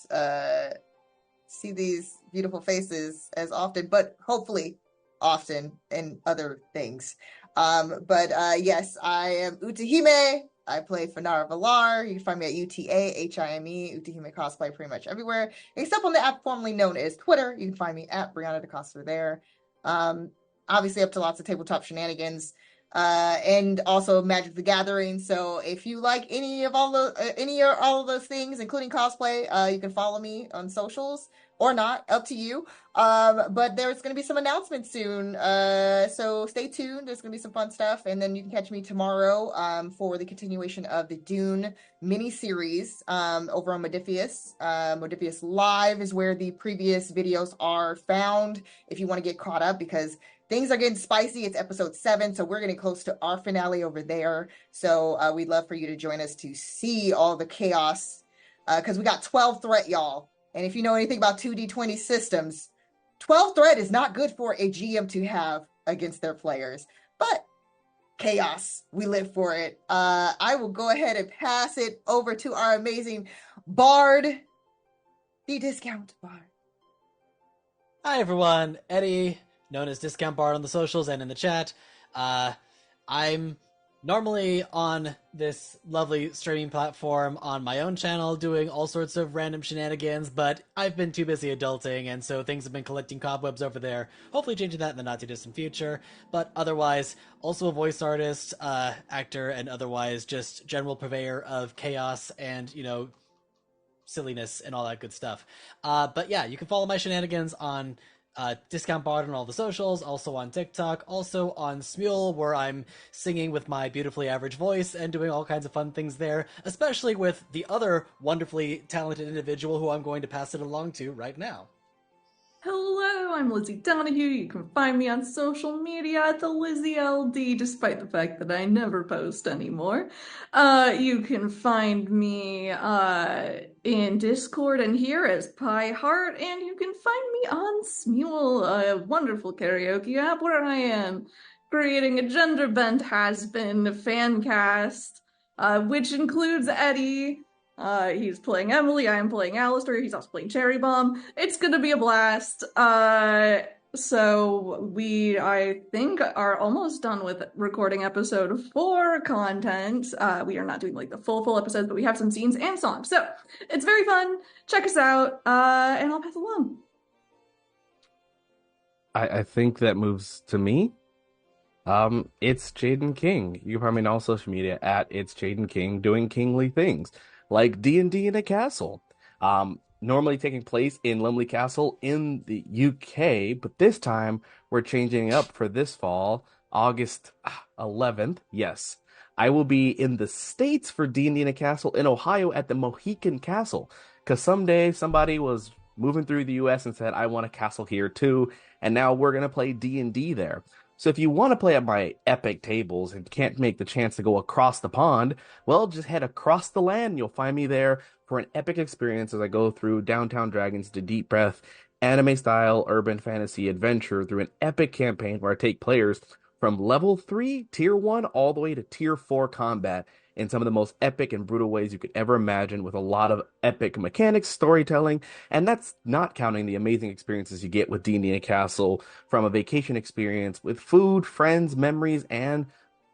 see these beautiful faces as often, but hopefully often in other things. But yes, I am Utahime. I play Fanara Valar. You can find me at UTAHIME, Utahime Cosplay, pretty much everywhere, except on the app formerly known as Twitter. You can find me at Brianna DeCosta there. Obviously up to lots of tabletop shenanigans, and also Magic the Gathering. So if you like any or all of those things, including cosplay, you can follow me on socials or not, up to you. But there's going to be some announcements soon. So stay tuned. There's going to be some fun stuff. And then you can catch me tomorrow for the continuation of the Dune mini-series over on Modifius. Modifius Live is where the previous videos are found if you want to get caught up, because things are getting spicy. It's episode 7, so we're getting close to our finale over there. So we'd love for you to join us to see all the chaos, because we got 12 threat, y'all. And if you know anything about 2D20 systems, 12 threat is not good for a GM to have against their players. But chaos, we live for it. I will go ahead and pass it over to our amazing Bard, the Discount Bard. Hi everyone, Eddie, known as Discount Bard on the socials and in the chat. I'm normally on this lovely streaming platform on my own channel doing all sorts of random shenanigans, but I've been too busy adulting, and so things have been collecting cobwebs over there. Hopefully changing that in the not too distant future, but otherwise also a voice artist, actor, and otherwise just general purveyor of chaos and, silliness and all that good stuff. But yeah, you can follow my shenanigans on Discount Bard on all the socials, also on TikTok, also on Smule, where I'm singing with my beautifully average voice and doing all kinds of fun things there, especially with the other wonderfully talented individual who I'm going to pass it along to right now. Hello, I'm Lizzie Donahue. You can find me on social media at the Lizzie LD, despite the fact that I never post anymore. You can find me in Discord and here as Pie Heart, and you can find me on Smule, a wonderful karaoke app where I am creating a gender-bent has-been fan cast, which includes Eddie. He's playing Emily, I am playing Alistair, he's also playing Cherry Bomb. It's gonna be a blast. So we, I think, are almost done with recording episode 4 content. We are not doing like the full episodes, but we have some scenes and songs. So it's very fun. Check us out, and I'll pass along. I think that moves to me. It's Jaden King. You can find me on all social media at It's Jaden King, doing kingly things like D&D in a castle. Normally taking place in Lumley Castle in the UK, but this time we're changing it up for this fall, August 11th. Yes, I will be in the States for D&D in a castle in Ohio at the Mohican Castle, because someday somebody was moving through the US and said, I want a castle here too, and now we're going to play D&D there. So if you want to play at my epic tables and can't make the chance to go across the pond, well, just head across the land and you'll find me there for an epic experience as I go through Downtown Dragons to Deep Breath, anime-style urban fantasy adventure through an epic campaign where I take players from level 3, tier 1, all the way to tier 4 combat in some of the most epic and brutal ways you could ever imagine, with a lot of epic mechanics, storytelling, and that's not counting the amazing experiences you get with D&D in a Castle, from a vacation experience with food, friends, memories, and,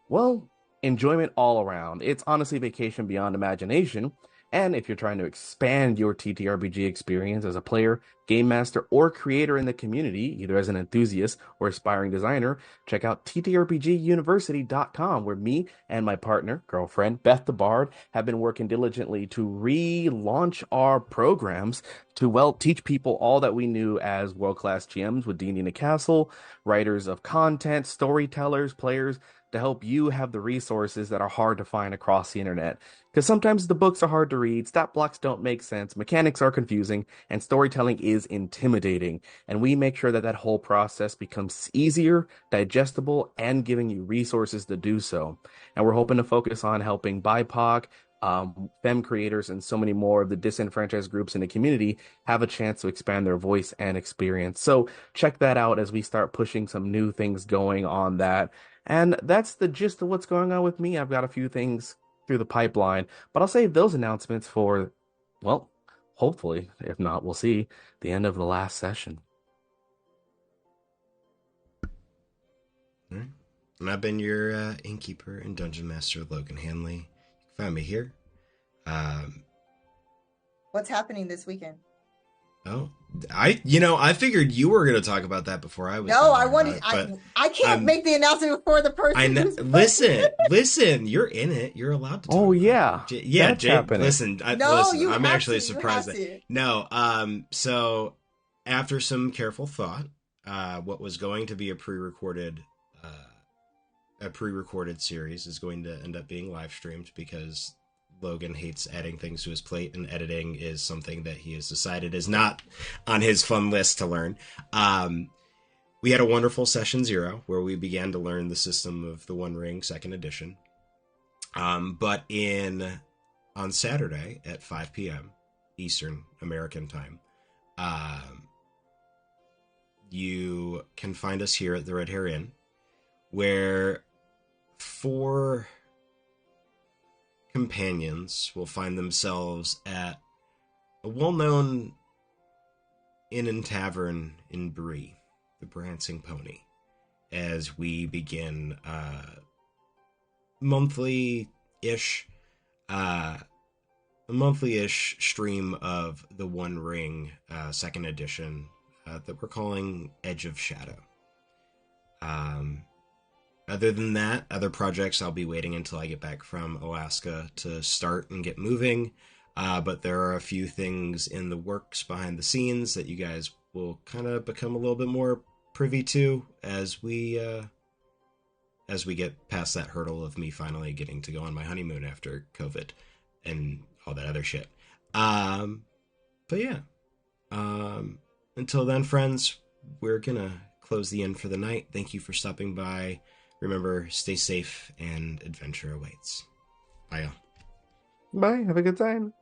well, enjoyment all around. It's honestly vacation beyond imagination. And if you're trying to expand your TTRPG experience as a player, game master, or creator in the community, either as an enthusiast or aspiring designer, check out ttrpguniversity.com, where me and my partner, girlfriend, Beth the Bard, have been working diligently to relaunch our programs to, well, teach people all that we knew as world-class GMs with D&D in a Castle, writers of content, storytellers, players, to help you have the resources that are hard to find across the internet. Because sometimes the books are hard to read, stat blocks don't make sense, mechanics are confusing, and storytelling is intimidating. And we make sure that that whole process becomes easier, digestible, and giving you resources to do so. And we're hoping to focus on helping BIPOC, femme creators, and so many more of the disenfranchised groups in the community have a chance to expand their voice and experience. So check that out as we start pushing some new things going on that. And that's the gist of what's going on with me. I've got a few things through the pipeline, but I'll save those announcements for, well, hopefully, if not, we'll see, the end of the last session. All right. And I've been your innkeeper and dungeon master, Logan Hanley. You can find me here. What's happening this weekend? Oh, I figured you were going to talk about that before I was. No, I wanted. I can't make the announcement before the person. I know. Listen. You're in it. You're allowed to. Oh yeah, yeah. That's Jake, happening. listen. I'm actually surprised that. No. So after some careful thought, what was going to be a pre-recorded series is going to end up being live streamed, because Logan hates adding things to his plate, and editing is something that he has decided is not on his fun list to learn. We had a wonderful session 0 where we began to learn the system of the One Ring 2nd edition. But on Saturday at 5 p.m. Eastern American time, you can find us here at the Red Hare Inn, where 4 companions will find themselves at a well-known inn and tavern in Bree, the Prancing Pony, as we begin monthly-ish stream of the One Ring 2nd edition that we're calling Edge of Shadow. Other than that, other projects I'll be waiting until I get back from Alaska to start and get moving. But there are a few things in the works behind the scenes that you guys will kind of become a little bit more privy to as we get past that hurdle of me finally getting to go on my honeymoon after COVID and all that other shit. But yeah. Until then, friends, we're gonna close the inn for the night. Thank you for stopping by. Remember, stay safe and adventure awaits. Bye, y'all. Bye. Have a good time.